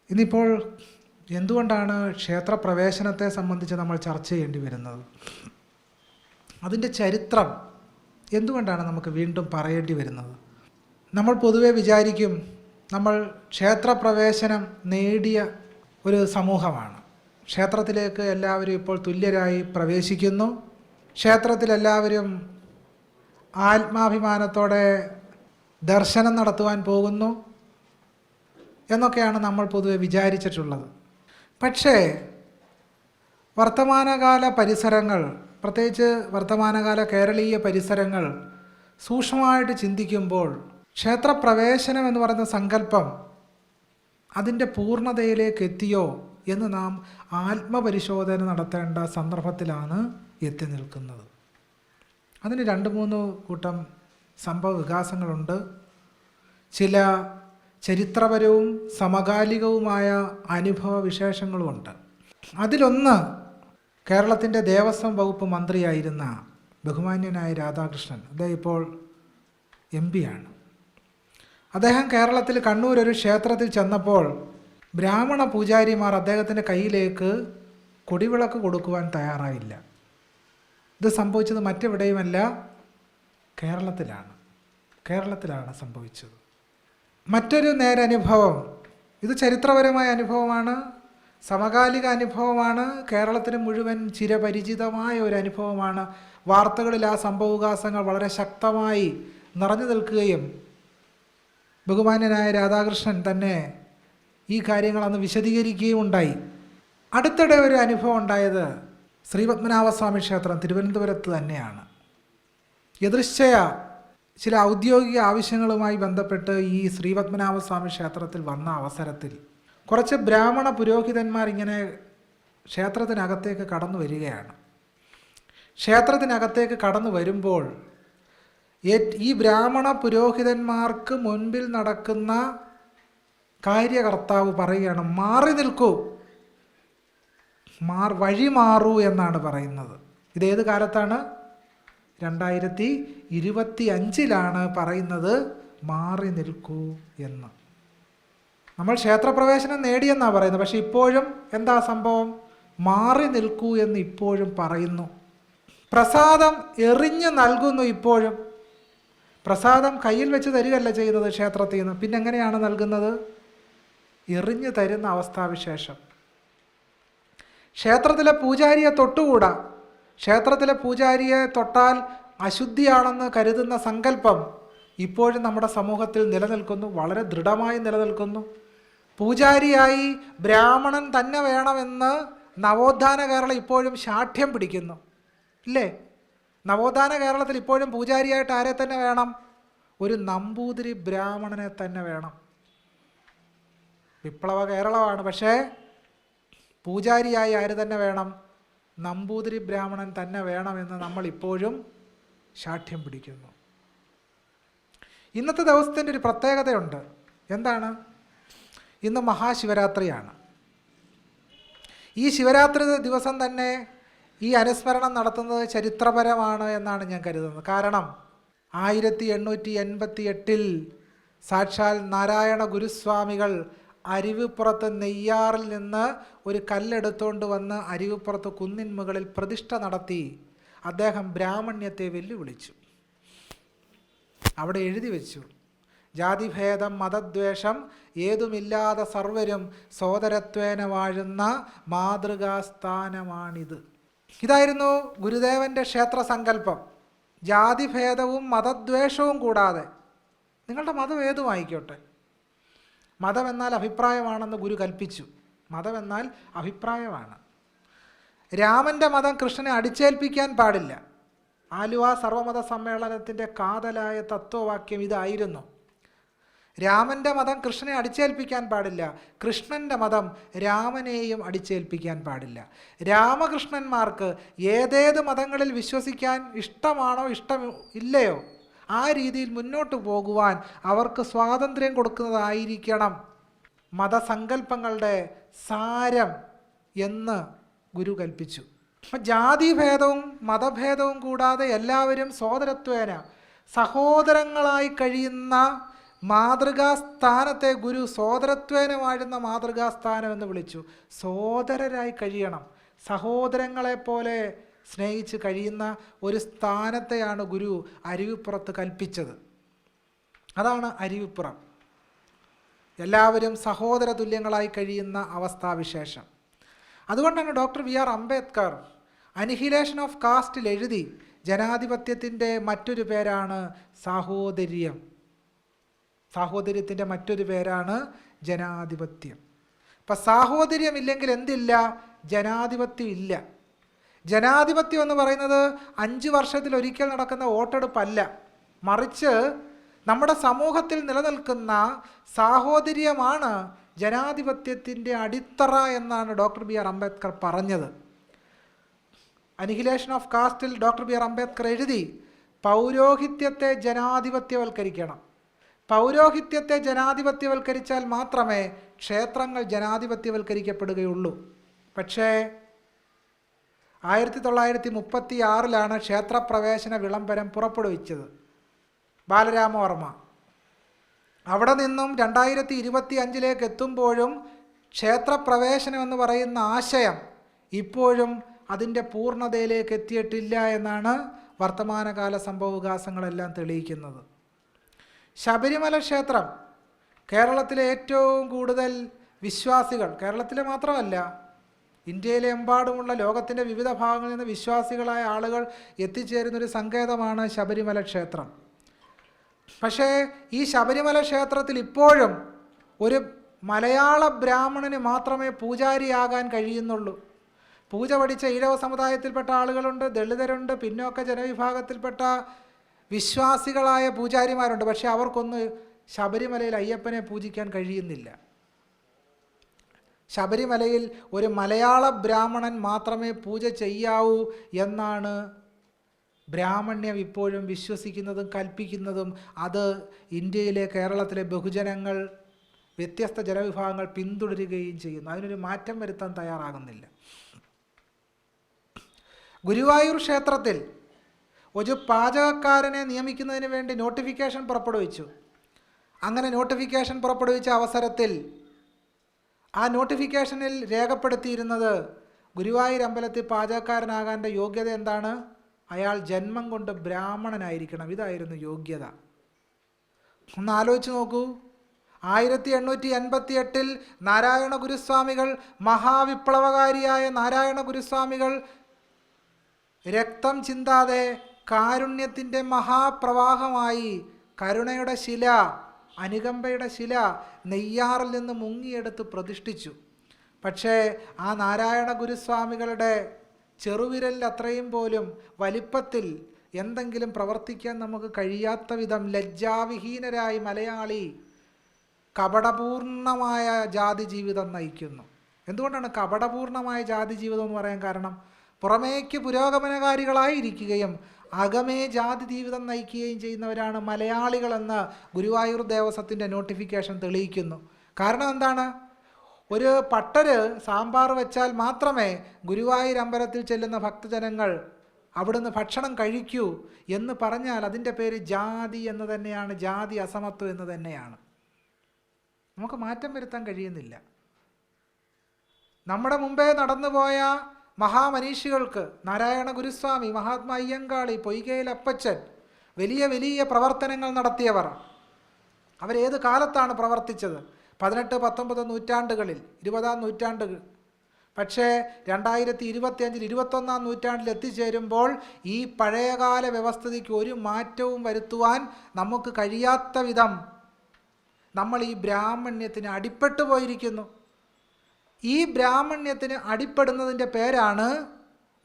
ഇന്നിപ്പോൾ എന്തുകൊണ്ടാണ് ക്ഷേത്രപ്രവേശനത്തെ സംബന്ധിച്ച് നമ്മൾ ചർച്ച ചെയ്യേണ്ടി വരുന്നത്? അതിൻ്റെ ചരിത്രം എന്തുകൊണ്ടാണ് നമുക്ക് വീണ്ടും പറയേണ്ടി വരുന്നത്? നമ്മൾ പൊതുവെ വിചാരിക്കും നമ്മൾ ക്ഷേത്രപ്രവേശനം നേടിയ ഒരു സമൂഹമാണ്. ക്ഷേത്രത്തിലേക്ക് എല്ലാവരും ഇപ്പോൾ തുല്യരായി പ്രവേശിക്കുന്നു. ക്ഷേത്രത്തിലെല്ലാവരും ആത്മാഭിമാനത്തോടെ ദർശനം നടത്തുവാൻ പോകുന്നു എന്നൊക്കെയാണ് നമ്മൾ പൊതുവെ വിചാരിച്ചിട്ടുള്ളത്. പക്ഷേ വർത്തമാനകാല പരിസരങ്ങൾ, പ്രത്യേകിച്ച് വർത്തമാനകാല കേരളീയ പരിസരങ്ങൾ സൂക്ഷ്മമായിട്ട് ചിന്തിക്കുമ്പോൾ ക്ഷേത്രപ്രവേശനം എന്ന് പറയുന്ന സങ്കല്പം അതിൻ്റെ പൂർണ്ണതയിലേക്ക് എത്തിയോ എന്ന് നാം ആത്മപരിശോധന നടത്തേണ്ട സന്ദർഭത്തിലാണ് എത്തി നിൽക്കുന്നത്. അതിന് 2-3 കൂട്ടം സംഭവ വികാസങ്ങളുണ്ട്. ചില ചരിത്രപരവും സമകാലികവുമായ അനുഭവ വിശേഷങ്ങളുമുണ്ട്. അതിലൊന്ന് കേരളത്തിൻ്റെ ദേവസ്വം വകുപ്പ് മന്ത്രിയായിരുന്ന ബഹുമാന്യനായ രാധാകൃഷ്ണൻ. അദ്ദേഹം ഇപ്പോൾ MP ആണ്. അദ്ദേഹം കേരളത്തിൽ കണ്ണൂർ ഒരു ക്ഷേത്രത്തിൽ ചെന്നപ്പോൾ ബ്രാഹ്മണ പൂജാരിമാർ അദ്ദേഹത്തിൻ്റെ കയ്യിലേക്ക് കൊടിവിളക്ക് കൊടുക്കുവാൻ തയ്യാറായില്ല. ഇത് സംഭവിച്ചത് മറ്റെവിടെയുമല്ല, കേരളത്തിലാണ് സംഭവിച്ചത്. മറ്റൊരു നേരനുഭവം, ഇത് ചരിത്രപരമായ അനുഭവമാണ്, സമകാലിക അനുഭവമാണ്, കേരളത്തിന് മുഴുവൻ ചിരപരിചിതമായ ഒരു അനുഭവമാണ്. വാർത്തകളിൽ ആ സംഭവവികാസങ്ങൾ വളരെ ശക്തമായി നിറഞ്ഞു നിൽക്കുകയും ബഹുമാന്യനായ രാധാകൃഷ്ണൻ തന്നെ ഈ കാര്യങ്ങൾ അന്ന് വിശദീകരിക്കുകയും ഉണ്ടായി. അടുത്തിടെ ഒരു അനുഭവം ഉണ്ടായത് ശ്രീപത്മനാഭസ്വാമി ക്ഷേത്രം തിരുവനന്തപുരത്ത് തന്നെയാണ്. യദൃശ്ചയ ചില ഔദ്യോഗിക ആവശ്യങ്ങളുമായി ബന്ധപ്പെട്ട് ഈ ശ്രീപത്മനാഭസ്വാമി ക്ഷേത്രത്തിൽ വന്ന അവസരത്തിൽ കുറച്ച് ബ്രാഹ്മണ പുരോഹിതന്മാർ ഇങ്ങനെ ക്ഷേത്രത്തിനകത്തേക്ക് കടന്നു വരികയാണ്. ക്ഷേത്രത്തിനകത്തേക്ക് കടന്നു വരുമ്പോൾ ഈ ബ്രാഹ്മണ പുരോഹിതന്മാർക്ക് മുൻപിൽ നടക്കുന്ന കാര്യകർത്താവ് പറയുകയാണ്, മാറി നിൽക്കൂ, വഴി മാറൂ എന്നാണ് പറയുന്നത്. ഇതേത് കാലത്താണ്? 2025 പറയുന്നത് മാറി നിൽക്കൂ എന്ന്. നമ്മൾ ക്ഷേത്രപ്രവേശനം നേടിയെന്നാണ് പറയുന്നത്. പക്ഷെ ഇപ്പോഴും എന്താ സംഭവം? മാറി നിൽക്കൂ എന്ന് ഇപ്പോഴും പറയുന്നു. പ്രസാദം എറിഞ്ഞ് നൽകുന്നു. ഇപ്പോഴും പ്രസാദം കയ്യിൽ വെച്ച് തരികയല്ല ചെയ്യുന്നത് ക്ഷേത്രത്തിൽ നിന്ന്. പിന്നെ എങ്ങനെയാണ് നൽകുന്നത്? എറിഞ്ഞു തരുന്ന അവസ്ഥാവിശേഷം. ക്ഷേത്രത്തിലെ പൂജാരിയെ തൊട്ടുകൂടാ. ക്ഷേത്രത്തിലെ പൂജാരിയെ തൊട്ടാൽ അശുദ്ധിയാണെന്ന് കരുതുന്ന സങ്കല്പം ഇപ്പോഴും നമ്മുടെ സമൂഹത്തിൽ നിലനിൽക്കുന്നു, വളരെ ദൃഢമായി നിലനിൽക്കുന്നു. പൂജാരിയായി ബ്രാഹ്മണൻ തന്നെ വേണമെന്ന് നവോത്ഥാന കേരളം ഇപ്പോഴും ശാഠ്യം പിടിക്കുന്നു, ഇല്ലേ? നവോത്ഥാന കേരളത്തിൽ ഇപ്പോഴും പൂജാരിയായിട്ട് ആരെ തന്നെ വേണം? ഒരു നമ്പൂതിരി ബ്രാഹ്മണനെ തന്നെ വേണം. വിപ്ലവ കേരളമാണ്, പക്ഷേ പൂജാരിയായി ആര് തന്നെ വേണം? നമ്പൂതിരി ബ്രാഹ്മണൻ തന്നെ വേണമെന്ന് നമ്മൾ ഇപ്പോഴും ശാഠ്യം പിടിക്കുന്നു. ഇന്നത്തെ ദിവസത്തിൻ്റെ ഒരു പ്രത്യേകതയുണ്ട്. എന്താണ്? ഇന്ന് മഹാശിവരാത്രിയാണ്. ഈ ശിവരാത്രി ദിവസം തന്നെ ഈ അനുസ്മരണം നടത്തുന്നത് ചരിത്രപരമാണ് എന്നാണ് ഞാൻ കരുതുന്നത്. കാരണം 1888 സാക്ഷാൽ നാരായണ ഗുരുസ്വാമികൾ അരുവിപ്പുറത്ത് നെയ്യാറിൽ നിന്ന് ഒരു കല്ലെടുത്തുകൊണ്ട് വന്ന് അരുവിപ്പുറത്ത് കുന്നിൻ മുകളിൽ പ്രതിഷ്ഠ നടത്തി അദ്ദേഹം ബ്രാഹ്മണ്യത്തെ വെല്ലുവിളിച്ചു. അവിടെ എഴുതി വെച്ചു, ജാതിഭേദം മതദ്വേഷം ഏതുമില്ലാതെ സർവരും സോദരത്വേന വാഴുന്ന മാതൃകാസ്ഥാനമാണിത്. ഇതായിരുന്നു ഗുരുദേവൻ്റെ ക്ഷേത്ര സങ്കല്പം. ജാതിഭേദവും മതദ്വേഷവും കൂടാതെ, നിങ്ങളുടെ മതം ഏതുമായിക്കോട്ടെ, മതം എന്നാൽ അഭിപ്രായമാണെന്ന് ഗുരു കൽപ്പിച്ചു. മതം എന്നാൽ അഭിപ്രായമാണ്. രാമൻ്റെ മതം കൃഷ്ണനെ അടിച്ചേൽപ്പിക്കാൻ പാടില്ല. ആലുവ സർവമത സമ്മേളനത്തിൻ്റെ കാതലായ തത്വവാക്യം ഇതായിരുന്നു. രാമൻ്റെ മതം കൃഷ്ണനെ അടിച്ചേൽപ്പിക്കാൻ പാടില്ല, കൃഷ്ണൻ്റെ മതം രാമനെയും അടിച്ചേൽപ്പിക്കാൻ പാടില്ല. രാമകൃഷ്ണന്മാർക്ക് ഏതേത് മതങ്ങളിൽ വിശ്വസിക്കാൻ ഇഷ്ടമാണോ ഇല്ലയോ ആ രീതിയിൽ മുന്നോട്ട് പോകുവാൻ അവർക്ക് സ്വാതന്ത്ര്യം കൊടുക്കുന്നതായിരിക്കണം മതസങ്കല്പങ്ങളുടെ സാരം എന്ന് ഗുരു കൽപ്പിച്ചു. ജാതിഭേദവും മതഭേദവും കൂടാതെ എല്ലാവരും സോദരത്വേന സഹോദരങ്ങളായി കഴിയുന്ന മാതൃകാസ്ഥാനത്തെ ഗുരു സോദരത്വേന വാഴുന്ന മാതൃകാസ്ഥാനം എന്ന് വിളിച്ചു. സോദരരായി കഴിയണം, സഹോദരങ്ങളെപ്പോലെ സ്നേഹിച്ച് കഴിയുന്ന ഒരു സ്ഥാനത്തെയാണ് ഗുരു അരുവിപ്പുറത്ത് കൽപ്പിച്ചത്. അതാണ് അരുവിപ്പുറം. എല്ലാവരും സഹോദര തുല്യങ്ങളായി കഴിയുന്ന അവസ്ഥാവിശേഷം. അതുകൊണ്ടാണ് doctor V R Ambedkar annihilation of കാസ്റ്റിൽ എഴുതി ജനാധിപത്യത്തിൻ്റെ മറ്റൊരു പേരാണ് സാഹോദര്യം. സാഹോദര്യത്തിൻ്റെ മറ്റൊരു പേരാണ് ജനാധിപത്യം. അപ്പം സാഹോദര്യം ഇല്ലെങ്കിൽ എന്തില്ല? ജനാധിപത്യം ഇല്ല. ജനാധിപത്യം എന്ന് പറയുന്നത് 5 വർഷത്തിൽ ഒരിക്കൽ നടക്കുന്ന വോട്ടെടുപ്പല്ല, മറിച്ച് നമ്മുടെ സമൂഹത്തിൽ നിലനിൽക്കുന്ന സാഹോദര്യമാണ് ജനാധിപത്യത്തിൻ്റെ അടിത്തറ എന്നാണ് ഡോക്ടർ ബി ആർ അംബേദ്കർ പറഞ്ഞത്. അനിഹിലേഷൻ ഓഫ് കാസ്റ്റിൽ ഡോക്ടർ ബി ആർ അംബേദ്കർ എഴുതി, പൗരോഹിത്യത്തെ ജനാധിപത്യവൽക്കരിക്കണം. പൗരോഹിത്യത്തെ ജനാധിപത്യവൽക്കരിച്ചാൽ മാത്രമേ ക്ഷേത്രങ്ങൾ ജനാധിപത്യവൽക്കരിക്കപ്പെടുകയുള്ളൂ. പക്ഷേ 1936 ക്ഷേത്രപ്രവേശന വിളംബരം പുറപ്പെടുവിച്ചത് ബാലരാമവർമ്മ. അവിടെ നിന്നും 2025 എത്തുമ്പോഴും ക്ഷേത്രപ്രവേശനം എന്ന് പറയുന്ന ആശയം ഇപ്പോഴും അതിൻ്റെ പൂർണ്ണതയിലേക്ക് എത്തിയിട്ടില്ല എന്നാണ് വർത്തമാനകാല സംഭവവികാസങ്ങളെല്ലാം തെളിയിക്കുന്നത്. ശബരിമല ക്ഷേത്രം കേരളത്തിലെ ഏറ്റവും കൂടുതൽ വിശ്വാസികൾ, കേരളത്തിലെ മാത്രമല്ല ഇന്ത്യയിലെ എമ്പാടുമുള്ള ലോകത്തിൻ്റെ വിവിധ ഭാഗങ്ങളിൽ നിന്ന് വിശ്വാസികളായ ആളുകൾ എത്തിച്ചേരുന്നൊരു സങ്കേതമാണ് ശബരിമല ക്ഷേത്രം. പക്ഷേ ഈ ശബരിമല ക്ഷേത്രത്തിൽ ഇപ്പോഴും ഒരു മലയാള ബ്രാഹ്മണന് മാത്രമേ പൂജാരിയാകാൻ കഴിയുന്നുള്ളൂ. പൂജ പഠിച്ച ഈഴവ സമുദായത്തിൽപ്പെട്ട ആളുകളുണ്ട്, ദളിതരുണ്ട്, പിന്നോക്ക ജനവിഭാഗത്തിൽപ്പെട്ട വിശ്വാസികളായ പൂജാരിമാരുണ്ട്. പക്ഷേ അവർക്കൊന്ന് ശബരിമലയിൽ അയ്യപ്പനെ പൂജിക്കാൻ കഴിയുന്നില്ല. ശബരിമലയിൽ ഒരു മലയാള ബ്രാഹ്മണൻ മാത്രമേ പൂജ ചെയ്യാവൂ എന്നാണ് ബ്രാഹ്മണ്യം ഇപ്പോഴും വിശ്വസിക്കുന്നതും കൽപ്പിക്കുന്നതും. അത് ഇന്ത്യയിലെ കേരളത്തിലെ ബഹുജനങ്ങൾ, വ്യത്യസ്ത ജനവിഭാഗങ്ങൾ പിന്തുടരുകയും ചെയ്യുന്നു. അതിനൊരു മാറ്റം വരുത്താൻ തയ്യാറാകുന്നില്ല. ഗുരുവായൂർ ക്ഷേത്രത്തിൽ ഒരു പാചകക്കാരനെ നിയമിക്കുന്നതിന് വേണ്ടി നോട്ടിഫിക്കേഷൻ പുറപ്പെടുവിച്ചു. അങ്ങനെ നോട്ടിഫിക്കേഷൻ പുറപ്പെടുവിച്ച അവസരത്തിൽ ആ നോട്ടിഫിക്കേഷനിൽ രേഖപ്പെടുത്തിയിരുന്നത് ഗുരുവായൂർ അമ്പലത്തിൽ പാചകക്കാരനാകാൻ്റെ യോഗ്യത എന്താണ്? അയാൾ ജന്മം കൊണ്ട് ബ്രാഹ്മണനായിരിക്കണം. ഇതായിരുന്നു യോഗ്യത. ഒന്ന് ആലോചിച്ച് നോക്കൂ. 1888 നാരായണ ഗുരുസ്വാമികൾ, മഹാവിപ്ലവകാരിയായ നാരായണ ഗുരുസ്വാമികൾ രക്തം ചിന്താതെ കാരുണ്യത്തിൻ്റെ മഹാപ്രവാഹമായി കരുണയുടെ ശില, അനുകമ്പയുടെ ശില നെയ്യാറിൽ നിന്ന് മുങ്ങിയെടുത്ത് പ്രതിഷ്ഠിച്ചു. പക്ഷേ ആ നാരായണ ഗുരുസ്വാമികളുടെ ചെറുവിരലിൽ അത്രയും പോലും വലിപ്പത്തിൽ എന്തെങ്കിലും പ്രവർത്തിക്കാൻ നമുക്ക് കഴിയാത്ത വിധം ലജ്ജാവിഹീനരായി മലയാളി കപടപൂർണമായ ജാതി ജീവിതം നയിക്കുന്നു. എന്തുകൊണ്ടാണ് കപടപൂർണമായ ജാതി ജീവിതം എന്ന് പറയാൻ കാരണം? പുറമേക്ക് പുരോഗമനകാരികളായിരിക്കുകയും അകമേ ജാതി ജീവിതം നയിക്കുകയും ചെയ്യുന്നവരാണ് മലയാളികളെന്ന് ഗുരുവായൂർ ദേവസ്വത്തിൻ്റെ നോട്ടിഫിക്കേഷൻ തെളിയിക്കുന്നു. കാരണം എന്താണ്? ഒരു പട്ടര് സാമ്പാർ വെച്ചാൽ മാത്രമേ ഗുരുവായൂർ അമ്പലത്തിൽ ചെല്ലുന്ന ഭക്തജനങ്ങൾ അവിടുന്ന് ഭക്ഷണം കഴിക്കൂ എന്ന് പറഞ്ഞാൽ അതിൻ്റെ പേര് ജാതി എന്ന് തന്നെയാണ്, ജാതി അസമത്വം എന്ന് തന്നെയാണ്. നമുക്ക് മാറ്റം വരുത്താൻ കഴിയുന്നില്ല. നമ്മുടെ മുമ്പേ നടന്നുപോയ മഹാമനീഷികൾക്ക്, നാരായണ ഗുരുസ്വാമി, മഹാത്മാ അയ്യങ്കാളി, പൊയ്കയിൽ അപ്പച്ചൻ, വലിയ വലിയ പ്രവർത്തനങ്ങൾ നടത്തിയവർ, അവരേത് കാലത്താണ് പ്രവർത്തിച്ചത്? 18, 19 നൂറ്റാണ്ടുകളിൽ, 20-ാം നൂറ്റാണ്ടുകൾ. പക്ഷേ 2025 21-ാം നൂറ്റാണ്ടിൽ എത്തിച്ചേരുമ്പോൾ ഈ പഴയകാല വ്യവസ്ഥിതിക്ക് ഒരു മാറ്റവും വരുത്തുവാൻ നമുക്ക് കഴിയാത്ത വിധം നമ്മൾ ഈ ബ്രാഹ്മണ്യത്തിന് അടിപ്പെട്ടു പോയിരിക്കുന്നു. ഈ ബ്രാഹ്മണ്യത്തിന് അടിപ്പെടുന്നതിൻ്റെ പേരാണ്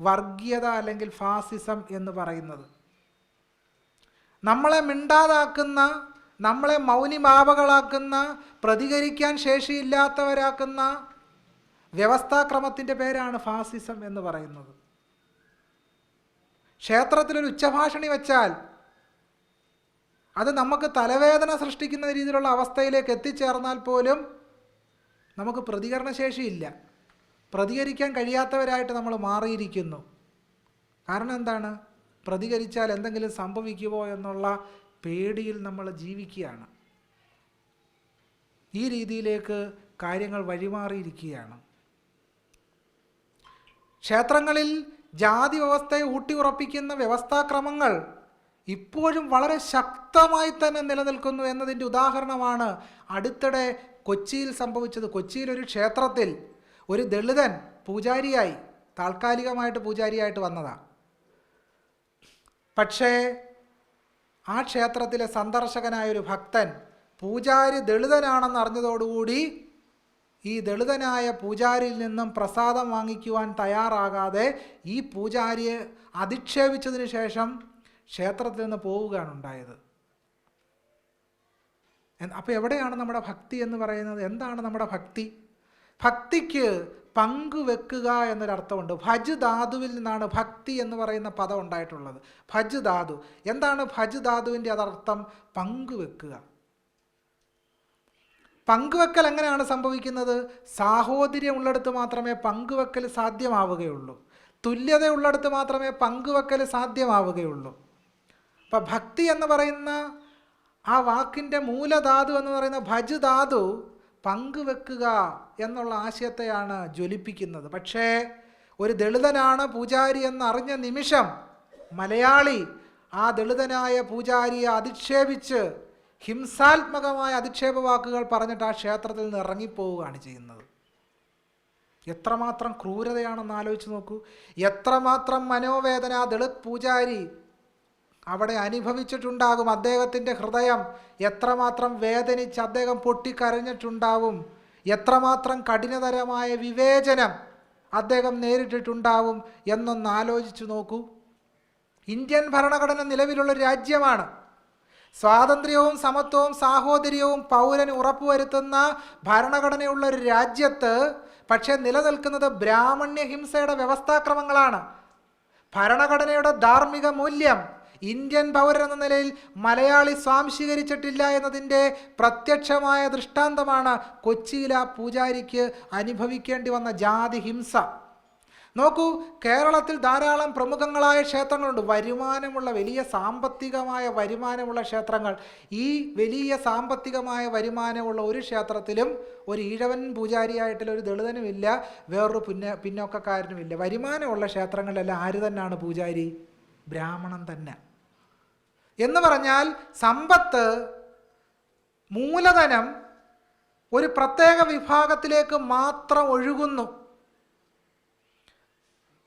വർഗീയത അല്ലെങ്കിൽ ഫാസിസം എന്ന് പറയുന്നത്. നമ്മളെ മിണ്ടാതാക്കുന്ന, നമ്മളെ മൗനിമാവകളാക്കുന്ന, പ്രതികരിക്കാൻ ശേഷിയില്ലാത്തവരാക്കുന്ന വ്യവസ്ഥാക്രമത്തിൻ്റെ പേരാണ് ഫാസിസം എന്ന് പറയുന്നത്. ക്ഷേത്രത്തിലൊരു ഉച്ചഭാഷണി വെച്ചാൽ അത് നമുക്ക് തലവേദന സൃഷ്ടിക്കുന്ന രീതിയിലുള്ള അവസ്ഥയിലേക്ക് എത്തിച്ചേർന്നാൽ പോലും നമുക്ക് പ്രതികരണശേഷിയില്ല. പ്രതികരിക്കാൻ കഴിയാത്തവരായിട്ട് നമ്മൾ മാറിയിരിക്കുന്നു. കാരണം എന്താണ്? പ്രതികരിച്ചാൽ എന്തെങ്കിലും സംഭവിക്കുമോ എന്നുള്ള പേടിയിൽ നമ്മൾ ജീവിക്കുകയാണ്. ഈ രീതിയിലേക്ക് കാര്യങ്ങൾ വഴിമാറിയിരിക്കുകയാണ്. ക്ഷേത്രങ്ങളിൽ ജാതി വ്യവസ്ഥയെ ഊട്ടിയുറപ്പിക്കുന്ന വ്യവസ്ഥാക്രമങ്ങൾ ഇപ്പോഴും വളരെ ശക്തമായി തന്നെ നിലനിൽക്കുന്നു എന്നതിൻ്റെ ഉദാഹരണമാണ് അടുത്തിടെ കൊച്ചിയിൽ സംഭവിച്ചത്. കൊച്ചിയിൽ ഒരു ക്ഷേത്രത്തിൽ ഒരു ദളിതൻ പൂജാരിയായി, താൽക്കാലികമായിട്ട് പൂജാരിയായിട്ട് വന്നതാണ്. പക്ഷേ ആ ക്ഷേത്രത്തിലെ സന്ദർശകനായൊരു ഭക്തൻ പൂജാരി ദളിതനാണെന്ന് അറിഞ്ഞതോടുകൂടി ഈ ദളിതനായ പൂജാരിയിൽ നിന്നും പ്രസാദം വാങ്ങിക്കുവാൻ തയ്യാറാകാതെ ഈ പൂജാരിയെ അധിക്ഷേപിച്ചതിന് ശേഷം ക്ഷേത്രത്തിൽ നിന്ന് പോവുകയാണ് ഉണ്ടായത്. അപ്പോൾ എവിടെയാണ് നമ്മുടെ ഭക്തി എന്ന് പറയുന്നത്? എന്താണ് നമ്മുടെ ഭക്തി? ഭക്തിക്ക് പങ്കുവെക്കുക എന്നൊരർത്ഥമുണ്ട്. ഭജ് ധാതുവിൽ നിന്നാണ് ഭക്തി എന്ന് പറയുന്ന പദം ഉണ്ടായിട്ടുള്ളത്. ഭജ് ധാതു. എന്താണ് ഭജ് ധാതുവിൻ്റെ അതർത്ഥം? പങ്കുവെക്കുക. പങ്കുവെക്കൽ എങ്ങനെയാണ് സംഭവിക്കുന്നത്? സാഹോദര്യം ഉള്ളിടത്ത് മാത്രമേ പങ്കുവെക്കൽ സാധ്യമാവുകയുള്ളൂ. തുല്യത ഉള്ളിടത്ത് മാത്രമേ പങ്കുവെക്കൽ സാധ്യമാവുകയുള്ളൂ. അപ്പം ഭക്തി എന്ന് പറയുന്ന ആ വാക്കിൻ്റെ മൂലധാതു എന്ന് പറയുന്ന ഭജ് ധാതു പങ്കുവെക്കുക എന്നുള്ള ആശയത്തെയാണ് ജ്വലിപ്പിക്കുന്നത്. പക്ഷേ ഒരു ദളിതനാണ് പൂജാരി എന്നറിഞ്ഞ നിമിഷം മലയാളി ആ ദളിതനായ പൂജാരിയെ അധിക്ഷേപിച്ച് ഹിംസാത്മകമായ അധിക്ഷേപ വാക്കുകൾ പറഞ്ഞിട്ട് ആ ക്ഷേത്രത്തിൽ നിന്ന് ഇറങ്ങിപ്പോവുകയാണ് ചെയ്യുന്നത്. എത്രമാത്രം ക്രൂരതയാണെന്ന് ആലോചിച്ച് നോക്കൂ. എത്രമാത്രം മനോവേദന ആ ദളിത് പൂജാരി അവിടെ അനുഭവിച്ചിട്ടുണ്ടാകും. അദ്ദേഹത്തിൻ്റെ ഹൃദയം എത്രമാത്രം വേദനിച്ച് അദ്ദേഹം പൊട്ടിക്കരഞ്ഞിട്ടുണ്ടാവും. എത്രമാത്രം കഠിനതരമായ വിവേചനം അദ്ദേഹം നേരിട്ടിട്ടുണ്ടാവും എന്നൊന്ന് ആലോചിച്ചു നോക്കൂ. ഇന്ത്യൻ ഭരണഘടന നിലവിലുള്ള രാജ്യമാണ്. സ്വാതന്ത്ര്യവും സമത്വവും സാഹോദര്യവും പൗരന് ഉറപ്പുവരുത്തുന്ന ഭരണഘടനയുള്ള ഒരു രാജ്യത്ത് പക്ഷേ നിലനിൽക്കുന്നത് ബ്രാഹ്മണ്യ ഹിംസയുടെ വ്യവസ്ഥാക്രമങ്ങളാണ്. ഭരണഘടനയുടെ ധാർമ്മിക മൂല്യം ഇന്ത്യൻ പൗരൻ എന്ന നിലയിൽ മലയാളി സ്വാംശീകരിച്ചിട്ടില്ല എന്നതിൻ്റെ പ്രത്യക്ഷമായ ദൃഷ്ടാന്തമാണ് കൊച്ചിയിലെ പൂജാരിക്ക് അനുഭവിക്കേണ്ടി വന്ന ജാതി ഹിംസ. നോക്കൂ, കേരളത്തിൽ ധാരാളം പ്രമുഖങ്ങളായ ക്ഷേത്രങ്ങളുണ്ട്. വരുമാനമുള്ള, വലിയ സാമ്പത്തികമായ വരുമാനമുള്ള ക്ഷേത്രങ്ങൾ. ഈ വലിയ സാമ്പത്തികമായ വരുമാനമുള്ള ഒരു ക്ഷേത്രത്തിലും ഒരു ഈഴവൻ പൂജാരിയായിട്ടുള്ള ഒരു ദളിതനുമില്ല, വേറൊരു പിന്നോക്കക്കാരനുമില്ല. വരുമാനമുള്ള ക്ഷേത്രങ്ങളിലെല്ലാം ആര് തന്നെയാണ് പൂജാരി? ബ്രാഹ്മണൻ തന്നെ. എന്ന് പറഞ്ഞാൽ സമ്പത്ത്, മൂലധനം ഒരു പ്രത്യേക വിഭാഗത്തിലേക്ക് മാത്രം ഒഴുകുന്നു.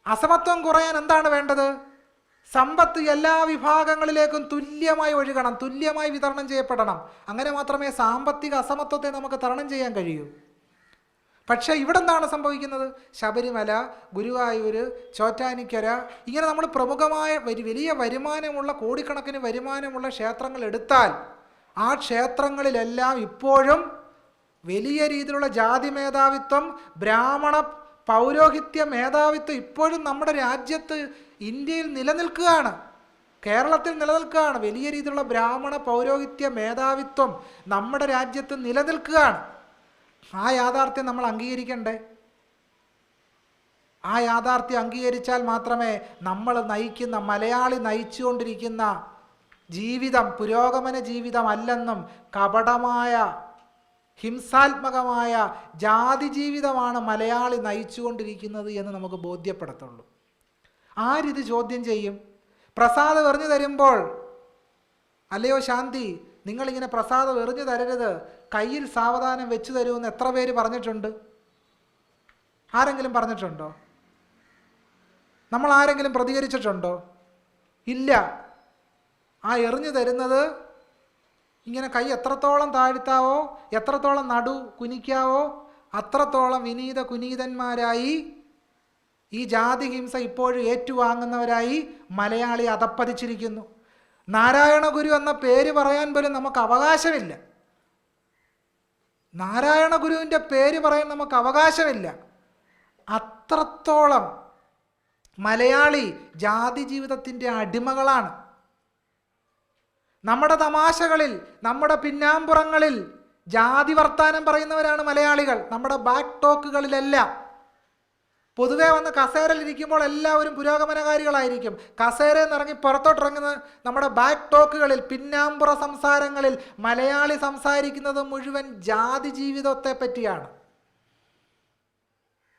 അസമത്വം കുറയാൻ എന്താണ് വേണ്ടത്? സമ്പത്ത് എല്ലാ വിഭാഗങ്ങളിലേക്കും തുല്യമായി ഒഴുകണം, തുല്യമായി വിതരണം ചെയ്യപ്പെടണം. അങ്ങനെ മാത്രമേ സാമ്പത്തിക അസമത്വത്തെ നമുക്ക് തരണം ചെയ്യാൻ കഴിയൂ. പക്ഷേ ഇവിടെ എന്താണ് സംഭവിക്കുന്നത്? ശബരിമല, ഗുരുവായൂർ, ചോറ്റാനിക്കര, ഇങ്ങനെ നമ്മൾ പ്രമുഖമായ വലിയ വരുമാനമുള്ള, കോടിക്കണക്കിന് വരുമാനമുള്ള ക്ഷേത്രങ്ങൾ എടുത്താൽ ആ ക്ഷേത്രങ്ങളിലെല്ലാം ഇപ്പോഴും വലിയ രീതിയിലുള്ള ജാതി മേധാവിത്വം, ബ്രാഹ്മണ പൗരോഹിത്യ മേധാവിത്വം ഇപ്പോഴും നമ്മുടെ രാജ്യത്ത്, ഇന്ത്യയിൽ നിലനിൽക്കുകയാണ്, കേരളത്തിൽ നിലനിൽക്കുകയാണ്. വലിയ രീതിയിലുള്ള ബ്രാഹ്മണ പൗരോഹിത്യ മേധാവിത്വം നമ്മുടെ രാജ്യത്ത് നിലനിൽക്കുകയാണ്. ആ യാഥാർത്ഥ്യം നമ്മൾ അംഗീകരിക്കണ്ടേ? ആ യാഥാർത്ഥ്യം അംഗീകരിച്ചാൽ മാത്രമേ നമ്മൾ നയിക്കുന്ന, മലയാളി നയിച്ചുകൊണ്ടിരിക്കുന്ന ജീവിതം പുരോഗമന ജീവിതമല്ലെന്നും കപടമായ ഹിംസാത്മകമായ ജാതി ജീവിതമാണ് മലയാളി നയിച്ചുകൊണ്ടിരിക്കുന്നത് എന്ന് നമുക്ക് ബോധ്യപ്പെടുത്തുള്ളൂ. ആരിത് ചോദ്യം ചെയ്യും? പ്രസാദം എറിഞ്ഞു തരുമ്പോൾ, അല്ലയോ ശാന്തി, നിങ്ങളിങ്ങനെ പ്രസാദം എറിഞ്ഞു തരരുത്, കയ്യിൽ സാവധാനം വെച്ചു തരുമെന്ന് എത്ര പേര് പറഞ്ഞിട്ടുണ്ട്? ആരെങ്കിലും പറഞ്ഞിട്ടുണ്ടോ? നമ്മൾ ആരെങ്കിലും പ്രതികരിച്ചിട്ടുണ്ടോ? ഇല്ല. ആ എറിഞ്ഞു തരുന്നത് ഇങ്ങനെ കൈ എത്രത്തോളം താഴ്ത്താവോ, എത്രത്തോളം നടു കുനിക്കാവോ അത്രത്തോളം വിനീത കുനീതന്മാരായി ഈ ജാതി ഹിംസ ഇപ്പോഴും ഏറ്റുവാങ്ങുന്നവരായി മലയാളി അധപ്പതിച്ചിരിക്കുന്നു. നാരായണ ഗുരു എന്ന പേര് പറയാൻ പോലും നമുക്ക് അവകാശമില്ല. നാരായണ ഗുരുവിൻ്റെ പേര് പറയാൻ നമുക്ക് അവകാശമില്ല. അത്രത്തോളം മലയാളി ജാതി ജീവിതത്തിൻ്റെ അടിമകളാണ്. നമ്മുടെ തമാശകളിൽ, നമ്മുടെ പിന്നാമ്പുറങ്ങളിൽ ജാതി വർത്താനം പറയുന്നവരാണ് മലയാളികൾ. നമ്മുടെ ബാക്ക് ടോക്കുകളിലെല്ലാം പൊതുവേ വന്ന് കസേരയിൽ ഇരിക്കുമ്പോൾ എല്ലാവരും പുരോഗമനകാരികളായിരിക്കും. കസേരയിൽ നിന്ന് ഇറങ്ങി പുറത്തോട്ടിറങ്ങുന്ന നമ്മുടെ ബാക്ക് ടോക്കുകളിൽ, പിന്നാമ്പുറ സംസാരങ്ങളിൽ മലയാളി സംസാരിക്കുന്നത് മുഴുവൻ ജാതി ജീവിതത്തെ പറ്റിയാണ്.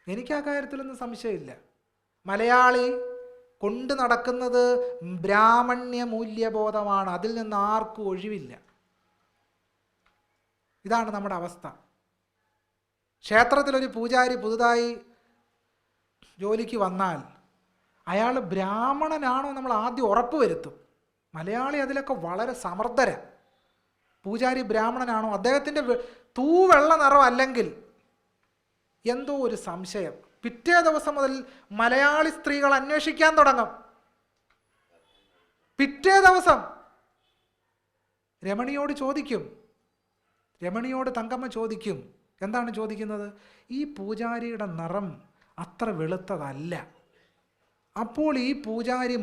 എനിക്ക് ആ കാര്യത്തിലൊന്നും സംശയമില്ല. മലയാളി കൊണ്ട് നടക്കുന്നത് ബ്രാഹ്മണ്യ മൂല്യബോധമാണ്. അതിൽ നിന്ന് ആർക്കും ഒഴിവില്ല. ഇതാണ് നമ്മുടെ അവസ്ഥ. ക്ഷേത്രത്തിലൊരു പൂജാരി പുതുതായി ജോലിക്ക് വന്നാൽ അയാൾ ബ്രാഹ്മണനാണോ നമ്മൾ ആദ്യം ഉറപ്പ് വരുത്തും. മലയാളി അതിലൊക്കെ വളരെ സമർത്ഥര. പൂജാരി ബ്രാഹ്മണനാണോ, അദ്ദേഹത്തിൻ്റെ തൂവെള്ള നിറം അല്ലെങ്കിൽ എന്തോ ഒരു സംശയം. പിറ്റേ ദിവസം മുതൽ മലയാളി സ്ത്രീകൾ അന്വേഷിക്കാൻ തുടങ്ങും. പിറ്റേ ദിവസം രമണിയോട് ചോദിക്കും, രമണിയോട് തങ്കമ്മ ചോദിക്കും. എന്താണ് ചോദിക്കുന്നത്? ഈ പൂജാരിയുടെ നിറം അത്ര വെളുത്തതല്ല, അപ്പോൾ ഈ പൂജാരി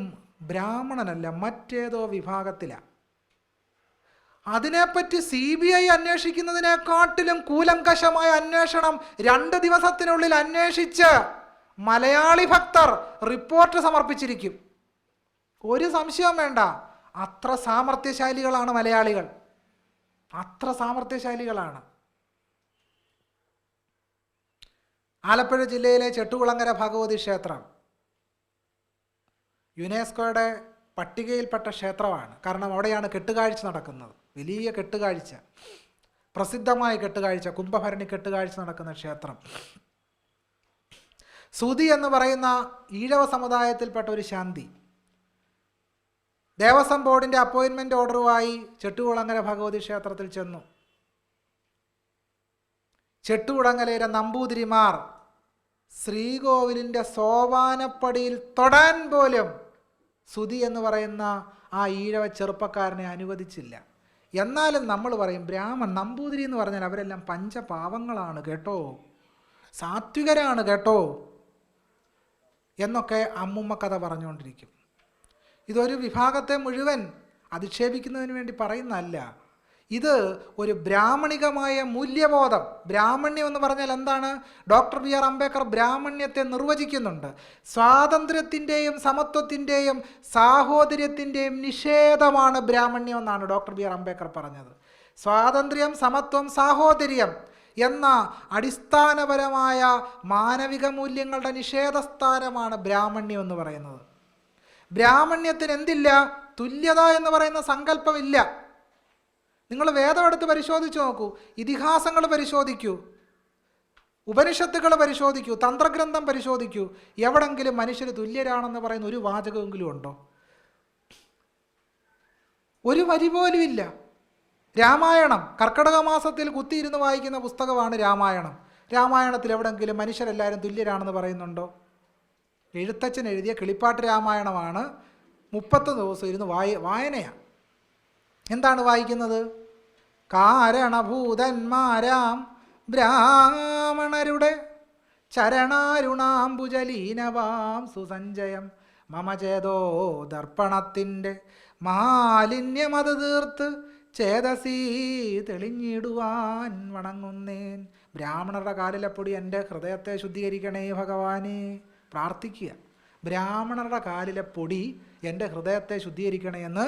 ബ്രാഹ്മണനല്ല, മറ്റേതോ വിഭാഗത്തിലാണ്. അതിനെപ്പറ്റി CBI അന്വേഷിക്കുന്നതിനെക്കാട്ടിലും കൂലങ്കഷമായ അന്വേഷണം 2 ദിവസത്തിനുള്ളിൽ അന്വേഷിച്ച് മലയാളി ഭക്തർ റിപ്പോർട്ട് സമർപ്പിച്ചിരിക്കും. ഒരു സംശയവും വേണ്ട, അത്ര സാമർത്ഥ്യശാലികളാണ് മലയാളികൾ, അത്ര സാമർത്ഥ്യശാലികളാണ്. ആലപ്പുഴ ജില്ലയിലെ ചെട്ടുകുളങ്ങര ഭഗവതി ക്ഷേത്രം യുനെസ്കോയുടെ പട്ടികയിൽപ്പെട്ട ക്ഷേത്രമാണ്. കാരണം അവിടെയാണ് കെട്ടുകാഴ്ച നടക്കുന്നത്. വലിയ കെട്ടുകാഴ്ച, പ്രസിദ്ധമായ കെട്ടുകാഴ്ച, കുംഭഭരണി കെട്ടുകാഴ്ച നടക്കുന്ന ക്ഷേത്രം. സുതി എന്ന് പറയുന്ന ഈഴവ സമുദായത്തിൽപ്പെട്ട ഒരു ശാന്തി ദേവസ്വം ബോർഡിൻ്റെ അപ്പോയിൻമെൻറ്റ് ഓർഡറുമായി ചെട്ടുകുളങ്ങര ഭഗവതി ക്ഷേത്രത്തിൽ ചെന്നു. ചെട്ടുകുളങ്ങരയിലെ നമ്പൂതിരിമാർ ശ്രീകോവിലിൻ്റെ സോപാനപ്പടിയിൽ തൊടാൻ പോലും സുതി എന്ന് പറയുന്ന ആ ഈഴവ ചെറുപ്പക്കാരനെ അനുവദിച്ചില്ല. എന്നാലും നമ്മൾ പറയും നമ്പൂതിരി എന്ന് പറഞ്ഞാൽ അവരെല്ലാം പഞ്ചപാവങ്ങളാണ് കേട്ടോ, സാത്വികരാണ് കേട്ടോ എന്നൊക്കെ അമ്മുമ്മ കഥ പറഞ്ഞുകൊണ്ടിരിക്കും. ഇതൊരു വിഭാഗത്തെ മുഴുവൻ അധിക്ഷേപിക്കുന്നതിന് വേണ്ടി പറയുന്നതല്ല. ഇത് ഒരു ബ്രാഹ്മണികമായ മൂല്യബോധം. ബ്രാഹ്മണ്യം എന്ന് പറഞ്ഞാൽ എന്താണ്? ഡോക്ടർ BR അംബേദ്കർ ബ്രാഹ്മണ്യത്തെ നിർവചിക്കുന്നുണ്ട്. സ്വാതന്ത്ര്യത്തിൻ്റെയും സമത്വത്തിൻ്റെയും സാഹോദര്യത്തിൻ്റെയും നിഷേധമാണ് ബ്രാഹ്മണ്യം എന്നാണ് ഡോക്ടർ BR അംബേദ്കർ പറഞ്ഞത്. സ്വാതന്ത്ര്യം, സമത്വം, സാഹോദര്യം എന്ന അടിസ്ഥാനപരമായ മാനവിക മൂല്യങ്ങളുടെ നിഷേധസ്ഥാനമാണ് ബ്രാഹ്മണ്യം എന്ന് പറയുന്നത്. ബ്രാഹ്മണ്യത്തിന് എന്തില്ല? തുല്യത എന്ന് പറയുന്ന സങ്കല്പമില്ല. നിങ്ങൾ വേദം എടുത്ത് പരിശോധിച്ച് നോക്കൂ, ഇതിഹാസങ്ങൾ പരിശോധിക്കൂ, ഉപനിഷത്തുകൾ പരിശോധിക്കൂ, തന്ത്രഗ്രന്ഥം പരിശോധിക്കൂ. എവിടെങ്കിലും മനുഷ്യർ തുല്യരാണെന്ന് പറയുന്ന ഒരു വാചകമെങ്കിലും ഉണ്ടോ? ഒരു വരി പോലും ഇല്ല. രാമായണം കർക്കിടക മാസത്തിൽ കുത്തിയിരുന്ന് വായിക്കുന്ന പുസ്തകമാണ് രാമായണം. രാമായണത്തിൽ എവിടെങ്കിലും മനുഷ്യരെല്ലാവരും തുല്യരാണെന്ന് പറയുന്നുണ്ടോ? എഴുത്തച്ഛൻ എഴുതിയ കിളിപ്പാട്ട് രാമായണമാണ്. 30 ദിവസം ഇരുന്ന് വായനയാണ്. എന്താണ് വായിക്കുന്നത്? കാരണഭൂതന്മാരാം ബ്രാഹ്മണരുടെ ചരണാരുണാംബുജലീനവാം സുസഞ്ചയം മമചേതോ ദർപ്പണത്തിൻ്റെ മാലിന്യമത് തീർത്ത് ചേതസീ തെളിഞ്ഞിടുവാൻ വണങ്ങുന്നേൻ. ബ്രാഹ്മണരുടെ കാലിലെപ്പൊടി എൻ്റെ ഹൃദയത്തെ ശുദ്ധീകരിക്കണേ ഭഗവാനെ. പ്രാർത്ഥിക്കുക, ബ്രാഹ്മണരുടെ കാലിലെ പൊടി എൻ്റെ ഹൃദയത്തെ ശുദ്ധീകരിക്കണേ എന്ന്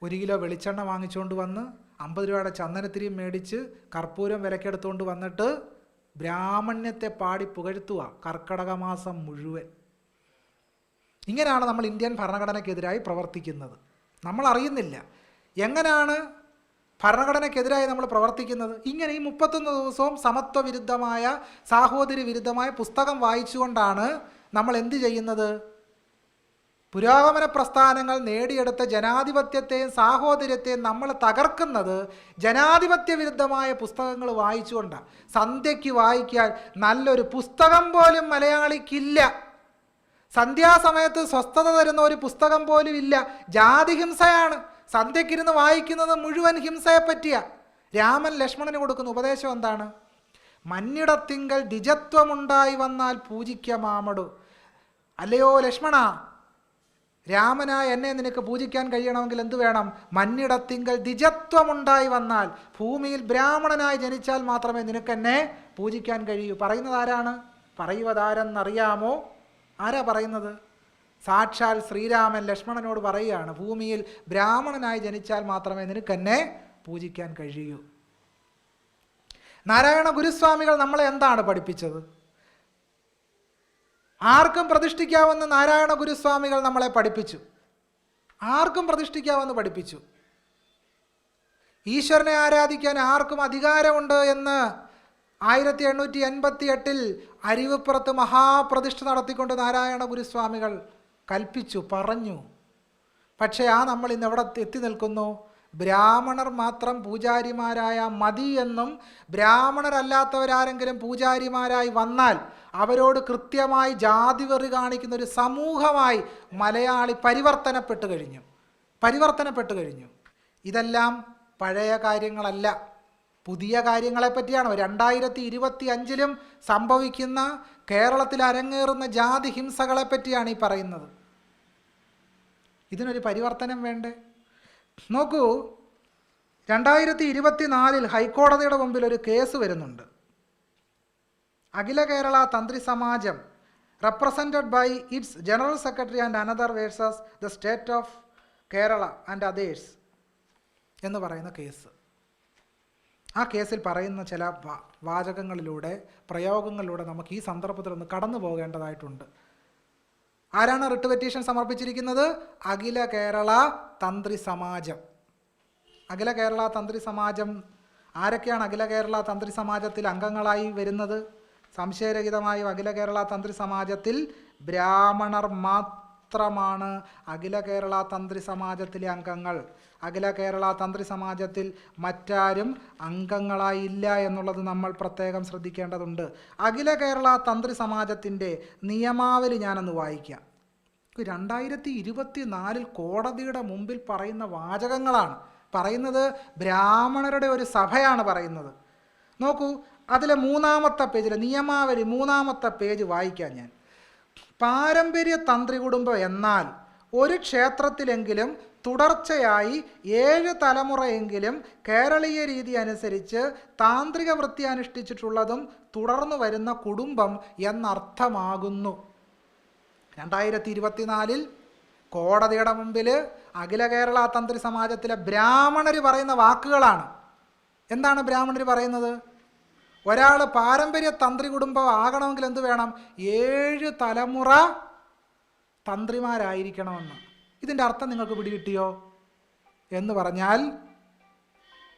1 കിലോ വെളിച്ചെണ്ണ വാങ്ങിച്ചുകൊണ്ട് വന്ന് 50 രൂപയുടെ ചന്ദനത്തിരിയും മേടിച്ച് കർപ്പൂരം വിലക്കെടുത്തുകൊണ്ട് വന്നിട്ട് ബ്രാഹ്മണ്യത്തെ പാടി പുകഴ്ത്തുക കർക്കടക മാസം മുഴുവൻ. ഇങ്ങനെയാണ് നമ്മൾ ഇന്ത്യൻ ഭരണഘടനയ്ക്കെതിരായി പ്രവർത്തിക്കുന്നത്. നമ്മൾ അറിയുന്നില്ല എങ്ങനെയാണ് ഭരണഘടനയ്ക്കെതിരായി നമ്മൾ പ്രവർത്തിക്കുന്നത്. ഇങ്ങനെ ഈ 31 ദിവസവും സമത്വ വിരുദ്ധമായ, സാഹോദര്യ വിരുദ്ധമായ പുസ്തകം വായിച്ചുകൊണ്ടാണ് നമ്മൾ എന്ത് ചെയ്യുന്നത്? പുരോഗമന പ്രസ്ഥാനങ്ങൾ നേടിയെടുത്ത ജനാധിപത്യത്തെയും സാഹോദര്യത്തെയും നമ്മൾ തകർക്കുന്നത് ജനാധിപത്യ വിരുദ്ധമായ പുസ്തകങ്ങൾ വായിച്ചുകൊണ്ടാണ്. സന്ധ്യയ്ക്ക് വായിക്കാൻ നല്ലൊരു പുസ്തകം പോലും മലയാളിക്കില്ല. സന്ധ്യാസമയത്ത് സ്വസ്ഥത തരുന്ന ഒരു പുസ്തകം പോലും ഇല്ല. ജാതിഹിംസയാണ്. സന്ധ്യക്കിരുന്ന് വായിക്കുന്നത് മുഴുവൻ ഹിംസയെ പറ്റിയ. രാമൻ ലക്ഷ്മണന് കൊടുക്കുന്ന ഉപദേശം എന്താണ്? മന്നിടത്തിങ്കൽ ദ്വിജത്വമുണ്ടായി വന്നാൽ പൂജിക്ക മാമടു. അല്ലയോ ലക്ഷ്മണ, രാമനായ എന്നെ നിനക്ക് പൂജിക്കാൻ കഴിയണമെങ്കിൽ എന്തു വേണം? മന്നിടത്തിങ്കൽ ദ്വിജത്വമുണ്ടായി വന്നാൽ, ഭൂമിയിൽ ബ്രാഹ്മണനായി ജനിച്ചാൽ മാത്രമേ നിനക്ക് എന്നെ പൂജിക്കാൻ കഴിയൂ. പറയുന്നത് ആരാണ്? പറയുവതാരെന്നറിയാമോ? ആരാ പറയുന്നത്? സാക്ഷാൽ ശ്രീരാമൻ ലക്ഷ്മണനോട് പറയുകയാണ്, ഭൂമിയിൽ ബ്രാഹ്മണനായി ജനിച്ചാൽ മാത്രമേ നിനക്കെന്നെ പൂജിക്കാൻ കഴിയൂ. നാരായണ ഗുരുസ്വാമികൾ നമ്മളെ എന്താണ് പഠിപ്പിച്ചത്? ആർക്കും പ്രതിഷ്ഠിക്കാമെന്ന് നാരായണ ഗുരുസ്വാമികൾ നമ്മളെ പഠിപ്പിച്ചു. ആർക്കും പ്രതിഷ്ഠിക്കാമെന്ന് പഠിപ്പിച്ചു. ഈശ്വരനെ ആരാധിക്കാൻ ആർക്കും അധികാരമുണ്ട് എന്ന് 1888 അരുവിപ്പുറത്ത് മഹാപ്രതിഷ്ഠ നടത്തിക്കൊണ്ട് നാരായണ ഗുരുസ്വാമികൾ കൽപ്പിച്ചു, പറഞ്ഞു. പക്ഷേ നമ്മൾ ഇന്ന് എവിടെ എത്തി നിൽക്കുന്നു? ബ്രാഹ്മണർ മാത്രം പൂജാരിമാരായ മതി എന്നും ബ്രാഹ്മണരല്ലാത്തവരാരെങ്കിലും പൂജാരിമാരായി വന്നാൽ അവരോട് കൃത്യമായി ജാതിവെറി കാണിക്കുന്ന ഒരു സമൂഹമായി മലയാളി പരിവർത്തനപ്പെട്ടു കഴിഞ്ഞു. ഇതെല്ലാം പഴയ കാര്യങ്ങളല്ല, പുതിയ കാര്യങ്ങളെ പറ്റിയാണ്. 2025 സംഭവിക്കുന്ന കേരളത്തിൽ അരങ്ങേറുന്ന ജാതി ഹിംസകളെ പറ്റിയാണ് ഈ പറയുന്നത്. ഇതിനൊരു പരിവർത്തനം വേണ്ടേ? നോക്കൂ, 2024 ഹൈക്കോടതിയുടെ മുമ്പിൽ ഒരു കേസ് വരുന്നുണ്ട്. Akhila Kerala Thanthri Samajam represented by its general secretary and another versus the state of Kerala and others എന്ന് പറയുന്ന കേസ്. ആ കേസിൽ പറയുന്ന ചില വാചകങ്ങളിലൂടെ, പ്രയോഗങ്ങളിലൂടെ നമുക്ക് ഈ സന്ദർഭത്തിൽ ഒന്ന് കടന്നു പോകേണ്ടതായിട്ടുണ്ട്. ആരാണ് റിട്ട് പെറ്റീഷൻ സമർപ്പിച്ചിരിക്കുന്നത്? അഖില കേരള തന്ത്രി സമാജം. അഖില കേരള തന്ത്രി സമാജം ആരൊക്കെയാണ് അഖില കേരള തന്ത്രി സമാജത്തിൽ അംഗങ്ങളായി വരുന്നത്? സംശയരഹിതമായും അഖില കേരള തന്ത്രി സമാജത്തിൽ ബ്രാഹ്മണർ മാത്രമാണ് അഖില കേരള തന്ത്രി സമാജത്തിലെ അംഗങ്ങൾ. അഖില കേരള തന്ത്രി സമാജത്തിൽ മറ്റാരും അംഗങ്ങളായില്ല എന്നുള്ളത് നമ്മൾ പ്രത്യേകം ശ്രദ്ധിക്കേണ്ടതുണ്ട്. അഖില കേരള തന്ത്രി സമാജത്തിൻ്റെ നിയമാവലി ഞാനൊന്ന് വായിക്കാം. 2024 കോടതിയുടെ മുമ്പിൽ പറയുന്ന വാചകങ്ങളാണ് പറയുന്നത്. ബ്രാഹ്മണരുടെ ഒരു സഭയാണ് പറയുന്നത്. നോക്കൂ, അതിലെ 3-ാമത്തെ പേജിലെ നിയമാവലി 3-ാമത്തെ പേജ് വായിക്കാം ഞാൻ. പാരമ്പര്യ തന്ത്രി കുടുംബം എന്നാൽ ഒരു ക്ഷേത്രത്തിലെങ്കിലും തുടർച്ചയായി 7 തലമുറയെങ്കിലും കേരളീയ രീതി അനുസരിച്ച് താന്ത്രിക വൃത്തി അനുഷ്ഠിച്ചിട്ടുള്ളതും തുടർന്നു വരുന്ന കുടുംബം എന്നർത്ഥമാകുന്നു. 2024 കോടതിയുടെ മുമ്പിൽ അഖില കേരള തന്ത്രി സമാജത്തിലെ ബ്രാഹ്മണർ പറയുന്ന വാക്കുകളാണ്. എന്താണ് ബ്രാഹ്മണർ പറയുന്നത്? ഒരാൾ പാരമ്പര്യ തന്ത്രി കുടുംബം ആകണമെങ്കിൽ എന്ത് വേണം? 7 തലമുറ തന്ത്രിമാരായിരിക്കണമെന്ന്. ഇതിൻ്റെ അർത്ഥം നിങ്ങൾക്ക് പിടികിട്ടിയോ? എന്ന് പറഞ്ഞാൽ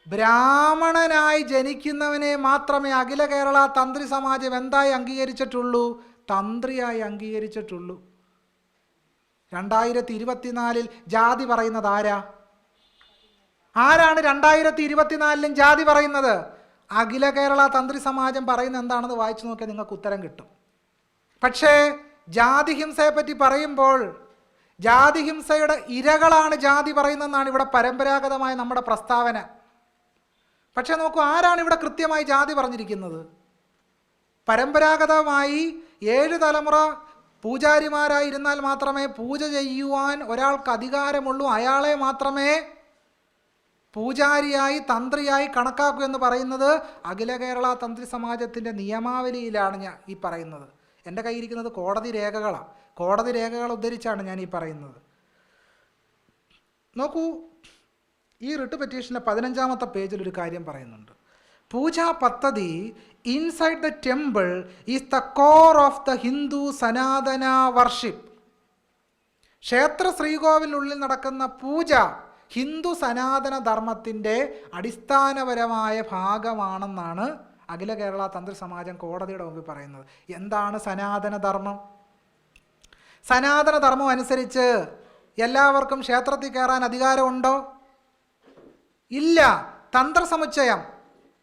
ബ്രാഹ്മണനായി ജനിക്കുന്നവനെ മാത്രമേ അഖില കേരള തന്ത്രി സമാജം എന്തായി അംഗീകരിച്ചിട്ടുള്ളൂ? തന്ത്രിയായി അംഗീകരിച്ചിട്ടുള്ളൂ. 2024 ജാതി പറയുന്നത് ആരാണ് 2024 ജാതി പറയുന്നത്? അഖില കേരള തന്ത്രി സമാജം പറയുന്നത് എന്താണെന്ന് വായിച്ചു നോക്കിയാൽ നിങ്ങൾക്ക് ഉത്തരം കിട്ടും. പക്ഷേ ജാതി ഹിംസയെ പറ്റി പറയുമ്പോൾ ജാതി ഹിംസയുടെ ഇരകളാണ് ജാതി പറയുന്നതെന്നാണ് ഇവിടെ പരമ്പരാഗതമായ നമ്മുടെ പ്രസ്താവന. പക്ഷേ നോക്കൂ, ആരാണ് ഇവിടെ കൃത്യമായി ജാതി പറഞ്ഞിരിക്കുന്നത്? പരമ്പരാഗതമായി 7 തലമുറ പൂജാരിമാരായിരുന്നാൽ മാത്രമേ പൂജ ചെയ്യുവാൻ ഒരാൾക്ക് അധികാരമുള്ളൂ, അയാളെ മാത്രമേ പൂജാരിയായി തന്ത്രിയായി കണക്കാക്കൂ എന്ന് പറയുന്നത് അഖില കേരള തന്ത്രി സമാജത്തിൻ്റെ നിയമാവലിയിലാണ് ഞാൻ ഈ പറയുന്നത്. എൻ്റെ കയ്യിരിക്കുന്നത് കോടതി രേഖകളാണ്. കോടതി രേഖകൾ ഉദ്ധരിച്ചാണ് ഞാൻ ഈ പറയുന്നത്. നോക്കൂ, ഈ റിട്ട് പെറ്റീഷൻ്റെ 15-ാമത്തെ പേജിൽ ഒരു കാര്യം പറയുന്നുണ്ട്. പൂജാ പദ്ധതി inside the temple is the core of the Hindu സനാതന വർഷിപ്പ്. ക്ഷേത്ര ശ്രീകോവിലിനുള്ളിൽ നടക്കുന്ന പൂജ ഹിന്ദു സനാതന ധർമ്മത്തിൻ്റെ അടിസ്ഥാനപരമായ ഭാഗമാണെന്നാണ് അഖില കേരള തന്ത്രി സമാജം കോടതിയുടെ മുമ്പിൽ പറയുന്നത്. എന്താണ് സനാതന ധർമ്മം? സനാതന ധർമ്മം അനുസരിച്ച് എല്ലാവർക്കും ക്ഷേത്രത്തിൽ കയറാൻ അധികാരമുണ്ടോ? ഇല്ല. തന്ത്രസമുച്ചയം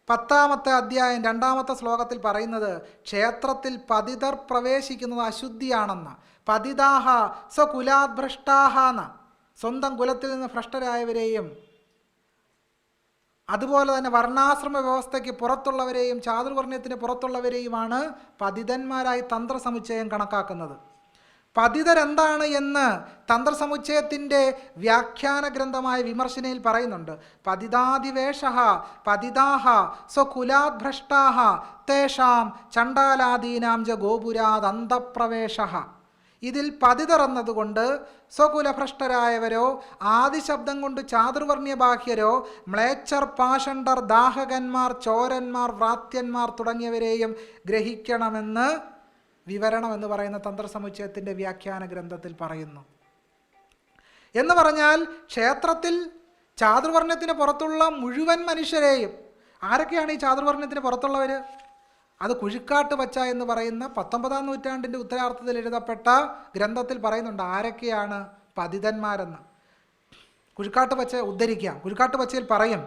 10-ാമത്തെ അധ്യായം 2-ാമത്തെ ശ്ലോകത്തിൽ പറയുന്നത് ക്ഷേത്രത്തിൽ പതിതർ പ്രവേശിക്കുന്നത് അശുദ്ധിയാണെന്ന്. പതിതാഹ സ്വകുലാഭ്രഷ്ടാഹ എന്ന, സ്വന്തം കുലത്തിൽ നിന്ന് ഭ്രഷ്ടരായവരെയും അതുപോലെ തന്നെ വർണ്ണാശ്രമ വ്യവസ്ഥയ്ക്ക് പുറത്തുള്ളവരെയും ചാതുർവർണ്ണയത്തിന് പുറത്തുള്ളവരെയുമാണ് പതിതന്മാരായി തന്ത്രസമുച്ചയം കണക്കാക്കുന്നത്. പതിതരെന്താണ് എന്ന് തന്ത്രസമുച്ചയത്തിൻ്റെ വ്യാഖ്യാന ഗ്രന്ഥമായ വിമർശനയിൽ പറയുന്നുണ്ട്. പതിതാദിവേഷ പതിതാഹ സ്വകുലാദ്ഭ്രഷ്ടാഹ തേഷാം ചണ്ഡാലാദീനാം ജ ഗോപുരാത് അന്തപ്രവേശ. ഇതിൽ പതിതർ എന്നതുകൊണ്ട് സ്വകുലഭ്രഷ്ടരായവരോ ആദിശബ്ദം കൊണ്ട് ചാതുർവർണ്ണ്യബാഹ്യരോ മ്ലേച്ഛർ പാഷണ്ഡർ ദാഹകന്മാർ ചോരന്മാർ വ്രാത്യന്മാർ തുടങ്ങിയവരെയും ഗ്രഹിക്കണമെന്ന് വിവരണം എന്ന് പറയുന്ന തന്ത്രസമുച്ചയത്തിൻ്റെ വ്യാഖ്യാന ഗ്രന്ഥത്തിൽ പറയുന്നു. എന്ന് പറഞ്ഞാൽ ക്ഷേത്രത്തിൽ ചാതുർവർണ്ണത്തിന് പുറത്തുള്ള മുഴുവൻ മനുഷ്യരെയും, ആരൊക്കെയാണ് ഈ ചാതുർവർണ്ണത്തിന് പുറത്തുള്ളവർ? അത് കുഴിക്കാട്ട് പച്ച എന്ന് പറയുന്ന 19-ാം നൂറ്റാണ്ടിൻ്റെ ഉത്തരാർത്ഥത്തിൽ എഴുതപ്പെട്ട ഗ്രന്ഥത്തിൽ പറയുന്നുണ്ട് ആരൊക്കെയാണ് പതിതന്മാരെന്ന്. കുഴിക്കാട്ട് പച്ച ഉദ്ധരിക്കാം. കുഴിക്കാട്ട് പച്ചയിൽ പറയും,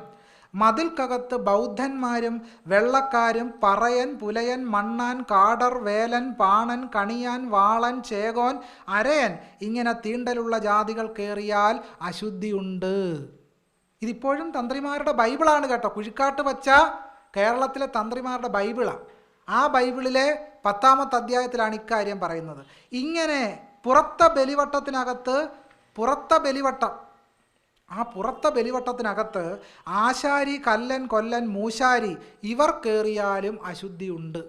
മതിൽക്കകത്ത് ബൗദ്ധന്മാരും വെള്ളക്കാരും പറയൻ പുലയൻ മണ്ണാൻ കാടർ വേലൻ പാണൻ കണിയാൻ വാളൻ ചേകോൻ അരയൻ ഇങ്ങനെ തീണ്ടലുള്ള ജാതികൾ കയറിയാൽ അശുദ്ധിയുണ്ട്. ഇതിപ്പോഴും തന്ത്രിമാരുടെ ബൈബിളാണ് കേട്ടോ. കുഴിക്കാട്ട് പച്ച കേരളത്തിലെ തന്ത്രിമാരുടെ ബൈബിളാണ്. ആ ബൈബിളിലെ 10-ാമത്തെ അധ്യായത്തിലാണ് ഇക്കാര്യം പറയുന്നത്. ഇങ്ങനെ പുറത്തെ ബലിവട്ടത്തിനകത്ത് ആശാരി കല്ലൻ കൊല്ലൻ മൂശാരി ഇവർ കയറിയാലും അശുദ്ധിയുണ്ട്.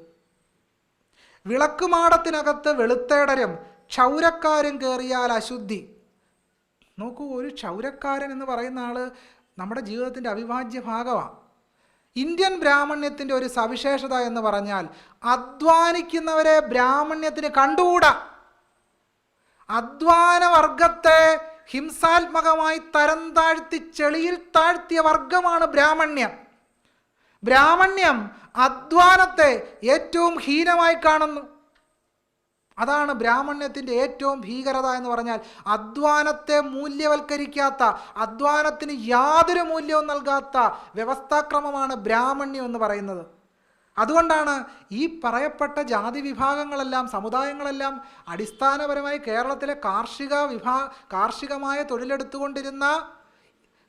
വിളക്കുമാടത്തിനകത്ത് വെളുത്തേടരും ക്ഷൗരക്കാരും കയറിയാൽ അശുദ്ധി. നോക്കൂ, ഒരു ക്ഷൗരക്കാരൻ എന്ന് പറയുന്ന ആൾ നമ്മുടെ ജീവിതത്തിൻ്റെ അവിഭാജ്യ ഭാഗമാണ്. ഇന്ത്യൻ ബ്രാഹ്മണ്യത്തിൻ്റെ ഒരു സവിശേഷത എന്ന് പറഞ്ഞാൽ അധ്വാനിക്കുന്നവരെ ബ്രാഹ്മണ്യത്തിന് കണ്ടുകൂടാ. അധ്വാനവർഗത്തെ ഹിംസാത്മകമായി തരം താഴ്ത്തി ചെളിയിൽ താഴ്ത്തിയ വർഗമാണ് ബ്രാഹ്മണ്യം. ബ്രാഹ്മണ്യം അധ്വാനത്തെ ഏറ്റവും ഹീനമായി കാണുന്നു. അതാണ് ബ്രാഹ്മണ്യത്തിൻ്റെ ഏറ്റവും ഭീകരത എന്ന് പറഞ്ഞാൽ. അധ്വാനത്തെ മൂല്യവൽക്കരിക്കാത്ത, അധ്വാനത്തിന് യാതൊരു മൂല്യവും നൽകാത്ത വ്യവസ്ഥാക്രമമാണ് ബ്രാഹ്മണ്യം എന്ന് പറയുന്നത്. അതുകൊണ്ടാണ് ഈ പറയപ്പെട്ട ജാതി വിഭാഗങ്ങളെല്ലാം സമുദായങ്ങളെല്ലാം അടിസ്ഥാനപരമായി കേരളത്തിലെ കാർഷികമായ തൊഴിലെടുത്തുകൊണ്ടിരുന്ന,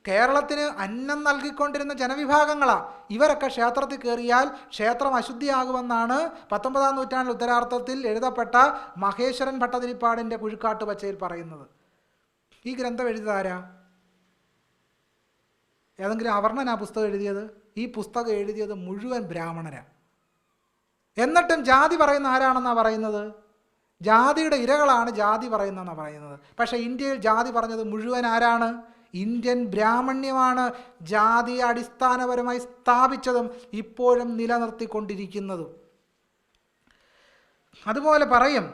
കേരളത്തിന് അന്നം നൽകിക്കൊണ്ടിരുന്ന ജനവിഭാഗങ്ങളാണ്. ഇവരൊക്കെ ക്ഷേത്രത്തിൽ കയറിയാൽ ക്ഷേത്രം അശുദ്ധിയാകുമെന്നാണ് 19-ാം നൂറ്റാണ്ടിൽ ഉത്തരാർത്ഥത്തിൽ എഴുതപ്പെട്ട മഹേശ്വരൻ ഭട്ടതിരിപ്പാടിൻ്റെ കുഴിക്കാട്ട് പച്ചയിൽ പറയുന്നത്. ഈ ഗ്രന്ഥം എഴുതിയതാരാ? ഏതെങ്കിലും അവർണനാ പുസ്തകം എഴുതിയത്? ഈ പുസ്തകം എഴുതിയത് മുഴുവൻ ബ്രാഹ്മണരാ. എന്നിട്ടും ജാതി പറയുന്ന ആരാണെന്നാണ് പറയുന്നത്? ജാതിയുടെ ഇരകളാണ് ജാതി പറയുന്നതെന്നാണ് പറയുന്നത്. പക്ഷേ ഇന്ത്യയിൽ ജാതി പറഞ്ഞത് മുഴുവൻ ആരാണ്? ഇന്ത്യൻ ബ്രാഹ്മണ്യമാണ് ജാതിയെ അടിസ്ഥാനപരമായി സ്ഥാപിച്ചതും ഇപ്പോഴും നിലനിർത്തിക്കൊണ്ടിരിക്കുന്നതും. അതുപോലെ പറയും,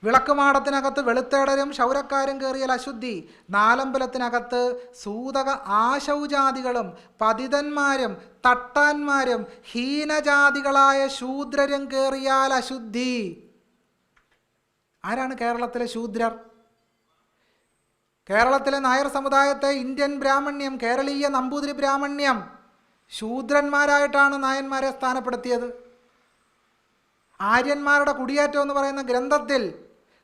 വിളക്കുമാടത്തിനകത്ത് വെളുത്തേടരും ക്ഷൗരക്കാരും കയറിയാൽ അശുദ്ധി. നാലമ്പലത്തിനകത്ത് സൂതക ആശൗജാതികളും പതിതന്മാരും തട്ടാന്മാരും ഹീനജാതികളായ ശൂദ്രരും കയറിയാൽ അശുദ്ധി. ആരാണ് കേരളത്തിലെ ശൂദ്രർ? കേരളത്തിലെ നായർ സമുദായത്തെ ഇന്ത്യൻ ബ്രാഹ്മണ്യം, കേരളീയ നമ്പൂതിരി ബ്രാഹ്മണ്യം ശൂദ്രന്മാരായിട്ടാണ് നായന്മാരെ സ്ഥാനപ്പെടുത്തിയത്. ആര്യന്മാരുടെ കുടിയേറ്റം എന്ന് പറയുന്ന ഗ്രന്ഥത്തിൽ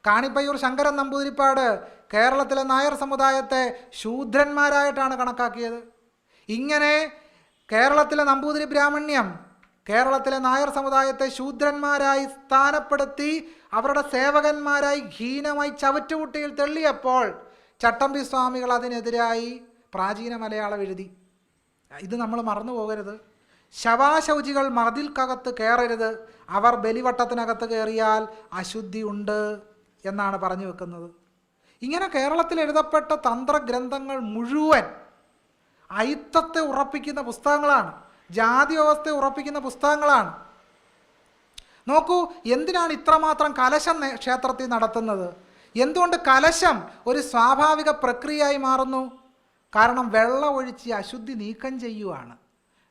കാണിപ്പയ്യൂർ ശങ്കരൻ നമ്പൂതിരിപ്പാട് കേരളത്തിലെ നായർ സമുദായത്തെ ശൂദ്രന്മാരായിട്ടാണ് കണക്കാക്കിയത്. ഇങ്ങനെ കേരളത്തിലെ നമ്പൂതിരി ബ്രാഹ്മണ്യം കേരളത്തിലെ നായർ സമുദായത്തെ ശൂദ്രന്മാരായി സ്ഥാനപ്പെടുത്തി അവരുടെ സേവകന്മാരായി ഹീനമായി ചവറ്റുകുട്ടിയിൽ തെള്ളിയപ്പോൾ ചട്ടമ്പി സ്വാമികൾ അതിനെതിരായി പ്രാചീന മലയാളം എഴുതി. ഇത് നമ്മൾ മറന്നു പോകരുത്. ശവാശൗചികൾ മതിൽക്കകത്ത് കയറരുത്, അവർ ബലിവട്ടത്തിനകത്ത് കയറിയാൽ അശുദ്ധി ഉണ്ട് എന്നാണ് പറഞ്ഞു വെക്കുന്നത്. ഇങ്ങനെ കേരളത്തിൽ എഴുതപ്പെട്ട തന്ത്രഗ്രന്ഥങ്ങൾ മുഴുവൻ അയിത്തത്തെ ഉറപ്പിക്കുന്ന പുസ്തകങ്ങളാണ്, ജാതി വ്യവസ്ഥയെ ഉറപ്പിക്കുന്ന പുസ്തകങ്ങളാണ്. നോക്കൂ, എന്തിനാണ് ഇത്രമാത്രം കലശം ക്ഷേത്രത്തിൽ നടത്തുന്നത്? എന്തുകൊണ്ട് കലശം ഒരു സ്വാഭാവിക പ്രക്രിയയായി മാറുന്നു? കാരണം വെള്ളം ഒഴിച്ച് അശുദ്ധി നീക്കം ചെയ്യുവാണ്.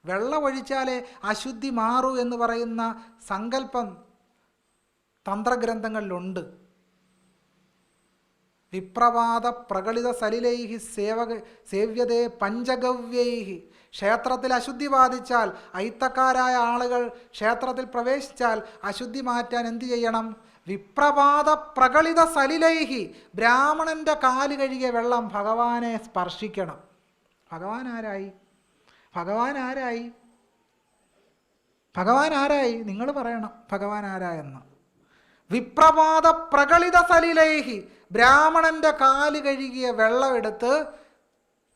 വെള്ളം ഒഴിച്ചാലേ അശുദ്ധി മാറൂ എന്ന് പറയുന്ന സങ്കല്പം തന്ത്രഗ്രന്ഥങ്ങളിലുണ്ട്. വിപ്രവാദ പ്രകളിത സലിലൈഹി സേവ്യതേ പഞ്ചഗവ്യൈഹി. ക്ഷേത്രത്തിൽ അശുദ്ധി ബാധിച്ചാൽ, അയിത്തക്കാരായ ആളുകൾ ക്ഷേത്രത്തിൽ പ്രവേശിച്ചാൽ അശുദ്ധി മാറ്റാൻ എന്തു ചെയ്യണം? വിപ്രവാദ പ്രകളിത സലിലൈഹി. ബ്രാഹ്മണൻ്റെ കാല് കഴുകിയ വെള്ളം ഭഗവാനെ സ്പർശിക്കണം. ഭഗവാൻ ആരായി? ഭഗവാൻ ആരായി? ഭഗവാൻ ആരായി? നിങ്ങൾ പറയണം ഭഗവാൻ ആരായെന്ന്. വിപ്രപാത പ്രകളിത സലിലൈഹി, ബ്രാഹ്മണന്റെ കാല് കഴുകിയ വെള്ളമെടുത്ത്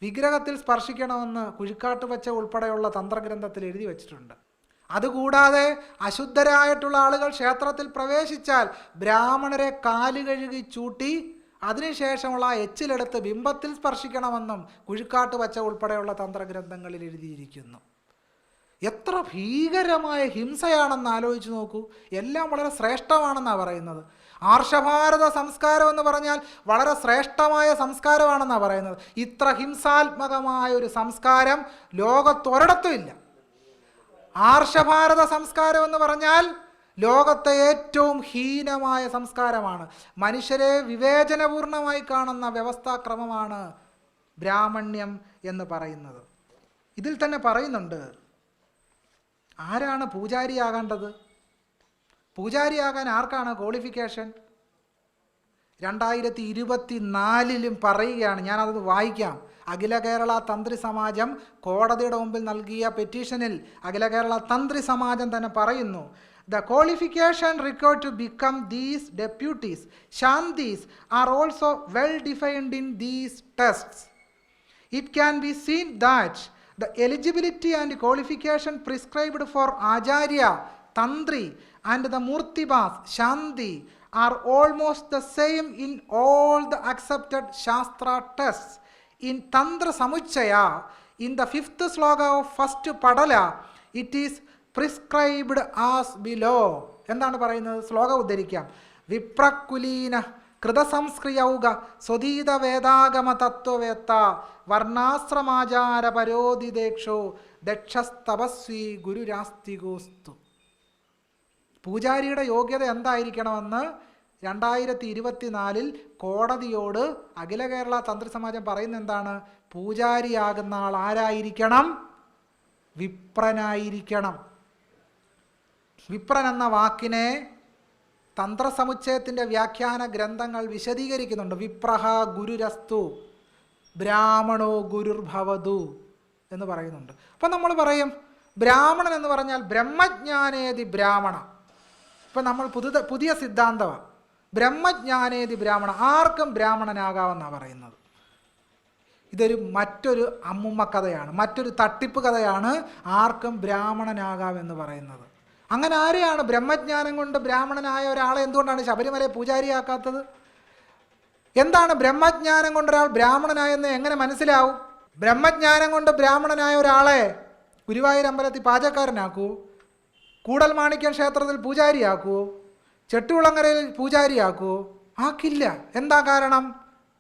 വിഗ്രഹത്തിൽ സ്പർശിക്കണമെന്ന് കുഴിക്കാട്ട് വച്ച ഉൾപ്പെടെയുള്ള തന്ത്രഗ്രന്ഥത്തിൽ എഴുതി വച്ചിട്ടുണ്ട്. അതുകൂടാതെ അശുദ്ധരായിട്ടുള്ള ആളുകൾ ക്ഷേത്രത്തിൽ പ്രവേശിച്ചാൽ ബ്രാഹ്മണരെ കാല് കഴുകി ചൂട്ടി അതിനുശേഷമുള്ള എച്ചിലെടുത്ത് ബിംബത്തിൽ സ്പർശിക്കണമെന്നും കുഴിക്കാട്ട് വച്ച ഉൾപ്പെടെയുള്ള തന്ത്രഗ്രന്ഥങ്ങളിൽ എഴുതിയിരിക്കുന്നു. എത്ര ഭീകരമായ ഹിംസയാണെന്ന് ആലോചിച്ച് നോക്കൂ. എല്ലാം വളരെ ശ്രേഷ്ഠമാണെന്നാണ് പറയുന്നത്. ആർഷഭാരത സംസ്കാരം എന്ന് പറഞ്ഞാൽ വളരെ ശ്രേഷ്ഠമായ സംസ്കാരമാണെന്നാണ് പറയുന്നത്. ഇത്ര ഹിംസാത്മകമായ ഒരു സംസ്കാരം ലോകത്തൊരിടത്തും ഇല്ല. ആർഷഭാരത സംസ്കാരം എന്ന് പറഞ്ഞാൽ ലോകത്തെ ഏറ്റവും ഹീനമായ സംസ്കാരമാണ്. മനുഷ്യരെ വിവേചനപൂർണമായി കാണുന്ന വ്യവസ്ഥാക്രമമാണ് ബ്രാഹ്മണ്യം എന്ന് പറയുന്നത്. ഇതിൽ തന്നെ പറയുന്നുണ്ട്, ആരാണ് പൂജാരിയാകേണ്ടത്? പൂജാരിയാകാൻ ആർക്കാണ് ക്വാളിഫിക്കേഷൻ? 2024 പറയുകയാണ്, ഞാനത് വായിക്കാം. അഖില കേരള തന്ത്രി സമാജം കോടതിയുടെ മുമ്പിൽ നൽകിയ പെറ്റീഷനിൽ അഖില കേരള തന്ത്രി സമാജം തന്നെ പറയുന്നു, the qualification required to become these deputies, shantis, are also well defined in these tests. It can be seen that the eligibility and qualification prescribed for Acharya, Tantri and the Murtibas, Shanti are almost the same in all the accepted Shastra tests. In Tantra Samuchaya, in the 5th sloka of 1st Padala, it is prescribed as below. എന്താണ് പറയുന്നത്? ശ്ലോകം ഉദ്ധരിക്കാം. വിപ്രകുലീന കൃതസംസ്ക്രിയൗക സ്വതീത വേദാഗമ തത്വവേത്ത വർണ്ണാശ്രമാചാര പരോധിദേക്ഷോ ദക്ഷസ്തപസ്വി ഗുരുരാസ്തികോസ്തു. പൂജാരിയുടെ യോഗ്യത എന്തായിരിക്കണമെന്ന് 2024 കോടതിയോട് അഖില കേരള തന്ത്രി സമാജം പറയുന്ന എന്താണ്? പൂജാരിയാകുന്ന ആൾ ആരായിരിക്കണം? വിപ്രനായിരിക്കണം. വിപ്രൻ എന്ന വാക്കിനെ തന്ത്രസമുച്ചയത്തിൻ്റെ വ്യാഖ്യാന ഗ്രന്ഥങ്ങൾ വിശദീകരിക്കുന്നുണ്ട്. വിപ്രഹ ഗുരുരസ്തു ബ്രാഹ്മണോ ഗുരുർഭവതു എന്ന് പറയുന്നുണ്ട്. അപ്പം നമ്മൾ പറയും ബ്രാഹ്മണൻ എന്ന് പറഞ്ഞാൽ ബ്രഹ്മജ്ഞാനേതി ബ്രാഹ്മണ. ഇപ്പം നമ്മൾ പുതിയ സിദ്ധാന്തമാണ്, ബ്രഹ്മജ്ഞാനേതി ബ്രാഹ്മണ, ആർക്കും ബ്രാഹ്മണനാകാമെന്നാണ് പറയുന്നത്. ഇതൊരു മറ്റൊരു അമ്മുമ്മ കഥയാണ്, മറ്റൊരു തട്ടിപ്പ് കഥയാണ് ആർക്കും ബ്രാഹ്മണനാകാമെന്ന് പറയുന്നത്. അങ്ങനെ ആരെയാണ് ബ്രഹ്മജ്ഞാനം കൊണ്ട് ബ്രാഹ്മണനായ ഒരാളെ എന്തുകൊണ്ടാണ് ശബരിമലയെ പൂജാരിയാക്കാത്തത്? എന്താണ് ബ്രഹ്മജ്ഞാനം കൊണ്ട് ഒരാൾ ബ്രാഹ്മണനായെന്ന് എങ്ങനെ മനസ്സിലാവും? ബ്രഹ്മജ്ഞാനം കൊണ്ട് ബ്രാഹ്മണനായ ഒരാളെ ഗുരുവായൂർ അമ്പലത്തിൽ പാചകക്കാരനാക്കൂ, കൂടൽമാണിക്യം ക്ഷേത്രത്തിൽ പൂജാരിയാക്കുവോ, ചെട്ടുകുളങ്ങരയിൽ പൂജാരിയാക്കുവോ? ആക്കില്ല. എന്താ കാരണം?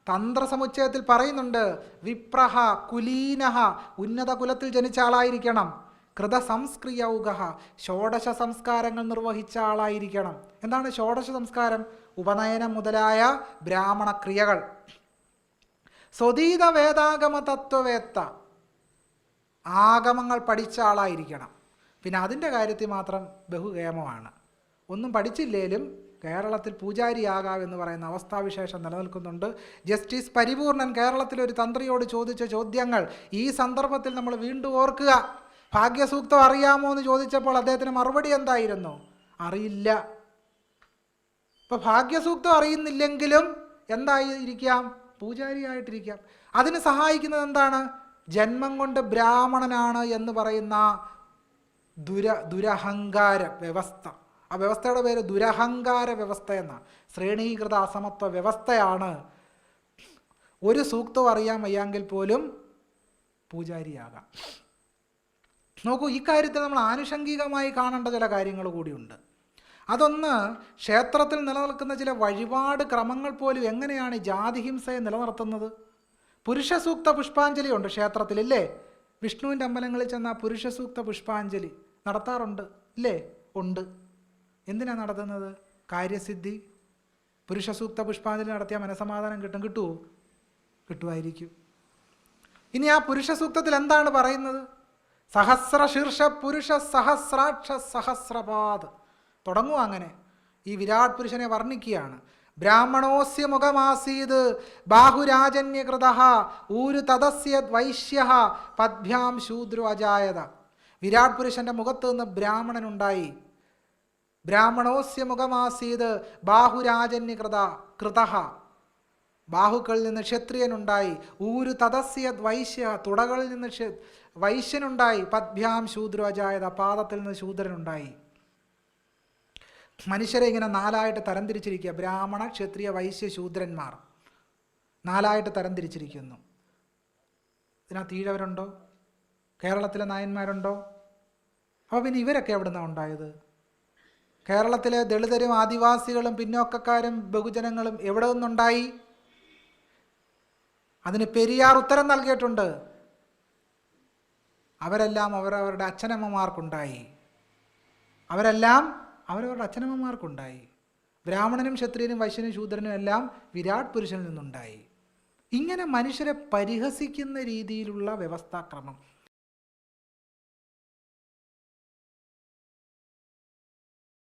തന്ത്രസമുച്ചയത്തിൽ പറയുന്നുണ്ട്, വിപ്രഹ കുലീനഹ, ഉന്നത കുലത്തിൽ ജനിച്ച ആളായിരിക്കണം. കൃതസംസ്ക്രിയൗക, ഷോഡശ സംസ്കാരങ്ങൾ നിർവഹിച്ച ആളായിരിക്കണം. എന്താണ് ഷോഡശ സംസ്കാരം? ഉപനയനം മുതലായ ബ്രാഹ്മണ ക്രിയകൾ. സ്വതീത വേദാഗമ തത്വവേത്ത, ആഗമങ്ങൾ പഠിച്ച ആളായിരിക്കണം. പിന്നെ അതിൻ്റെ കാര്യത്തിൽ മാത്രം ബഹുകേമമാണ്. ഒന്നും പഠിച്ചില്ലേലും കേരളത്തിൽ പൂജാരിയാകാമെന്ന് പറയുന്ന അവസ്ഥാവിശേഷം നിലനിൽക്കുന്നുണ്ട്. ജസ്റ്റിസ് പരിപൂർണൻ കേരളത്തിലൊരു തന്ത്രിയോട് ചോദിച്ച ചോദ്യങ്ങൾ ഈ സന്ദർഭത്തിൽ നമ്മൾ വീണ്ടും ഓർക്കുക. ഭാഗ്യസൂക്തം അറിയാമോ എന്ന് ചോദിച്ചപ്പോൾ അദ്ദേഹത്തിന് മറുപടി എന്തായിരുന്നു? അറിയില്ല. ഇപ്പോൾ ഭാഗ്യസൂക്തം അറിയുന്നില്ലെങ്കിലും എന്തായിരിക്കാം? പൂജാരിയായിട്ടിരിക്കാം. അതിന് സഹായിക്കുന്നത് എന്താണ്? ജന്മം കൊണ്ട് ബ്രാഹ്മണനാണ് എന്ന് പറയുന്ന ദുരഹങ്കാര വ്യവസ്ഥ. ആ വ്യവസ്ഥയുടെ പേര് ദുരഹങ്കാര വ്യവസ്ഥ എന്നാണ്. ശ്രേണീകൃത അസമത്വ വ്യവസ്ഥയാണ്. ഒരു സൂക്തവും അറിയാൻ വയ്യെങ്കിൽ പോലും പൂജാരിയാകാം. നോക്കൂ, ഇക്കാര്യത്തിൽ നമ്മൾ ആനുഷംഗികമായി കാണേണ്ട ചില കാര്യങ്ങൾ കൂടിയുണ്ട്. അതൊന്ന്, ക്ഷേത്രത്തിൽ നിലനിൽക്കുന്ന ചില വഴിപാട് ക്രമങ്ങൾ പോലും എങ്ങനെയാണ് ജാതിഹിംസയെ നിലനിർത്തുന്നത്. പുരുഷ സൂക്ത പുഷ്പാഞ്ജലി ഉണ്ട് ക്ഷേത്രത്തിൽ, ഇല്ലേ? വിഷ്ണുവിൻ്റെ അമ്പലങ്ങളിൽ ചെന്നാൽ പുരുഷ സൂക്ത പുഷ്പാഞ്ജലി നടത്താറുണ്ട്, ഇല്ലേ? ഉണ്ട്. എന്തിനാണ് നടത്തുന്നത്? കാര്യസിദ്ധി. പുരുഷ സൂക്ത പുഷ്പാഞ്ജലി നടത്തിയാൽ മനസമാധാനം കിട്ടുമോ? കിട്ടുമായിരിക്കും. ഇനി ആ പുരുഷ സൂക്തത്തിൽ എന്താണ് പറയുന്നത്? സഹസ്രശീർഷ പുരുഷ സഹസ്രാക്ഷ സഹസ്രപാദ് തുടങ്ങുക. അങ്ങനെ ഈ വിരാട് പുരുഷനെ വർണ്ണിക്കുകയാണ്. ബ്രാഹ്മണോസ്യ മുഖമാസീത് ബാഹുരാജന്യകൃത ഊരു തദസ്യ വൈശ്യ പദ്ഭ്യാം ശൂദ്രോ അജായത. വിരാട് പുരുഷൻ്റെ മുഖത്ത് നിന്ന് ബ്രാഹ്മണനുണ്ടായി. ബ്രാഹ്മണോസ്യ മുഖമാസീത് ബാഹുരാജന്യകൃത കൃതഃ. ബാഹുക്കളിൽ നിന്ന് ക്ഷത്രിയനുണ്ടായി. ഊരു തദസ്യ വൈശ്യ, തുടകളിൽ നിന്ന് വൈശ്യനുണ്ടായി. പദ്ഭ്യാം ശൂദ്രോ അജായത, പാദത്തിൽ നിന്ന് ശൂദ്രനുണ്ടായി. മനുഷ്യരെ ഇങ്ങനെ നാലായിട്ട് തരംതിരിച്ചിരിക്കുക. ബ്രാഹ്മണ, ക്ഷത്രിയ, വൈശ്യ, ശൂദ്രന്മാർ നാലായിട്ട് തരംതിരിച്ചിരിക്കുന്നു. ഇതിനകത്ത് ഈഴവരുണ്ടോ? കേരളത്തിലെ നായന്മാരുണ്ടോ? അപ്പോൾ പിന്നെ ഇവരൊക്കെ എവിടെ നിന്നാണ് ഉണ്ടായത്? കേരളത്തിലെ ദളിതരും ആദിവാസികളും പിന്നോക്കക്കാരും ബഹുജനങ്ങളും എവിടെ നിന്നുണ്ടായി? അതിന് പെരിയാർ ഉത്തരം നൽകിയിട്ടുണ്ട്. അവരെല്ലാം അവരവരുടെ അച്ഛനമ്മമാർക്കുണ്ടായി. അവരവരുടെ അച്ഛനമ്മമാർക്കുണ്ടായി. ബ്രാഹ്മണനും ക്ഷത്രിയനും വൈശ്യനും ശൂദ്രനും എല്ലാം വിരാട് പുരുഷനിൽ നിന്നുണ്ടായി. ഇങ്ങനെ മനുഷ്യരെ പരിഹസിക്കുന്ന രീതിയിലുള്ള വ്യവസ്ഥാക്രമം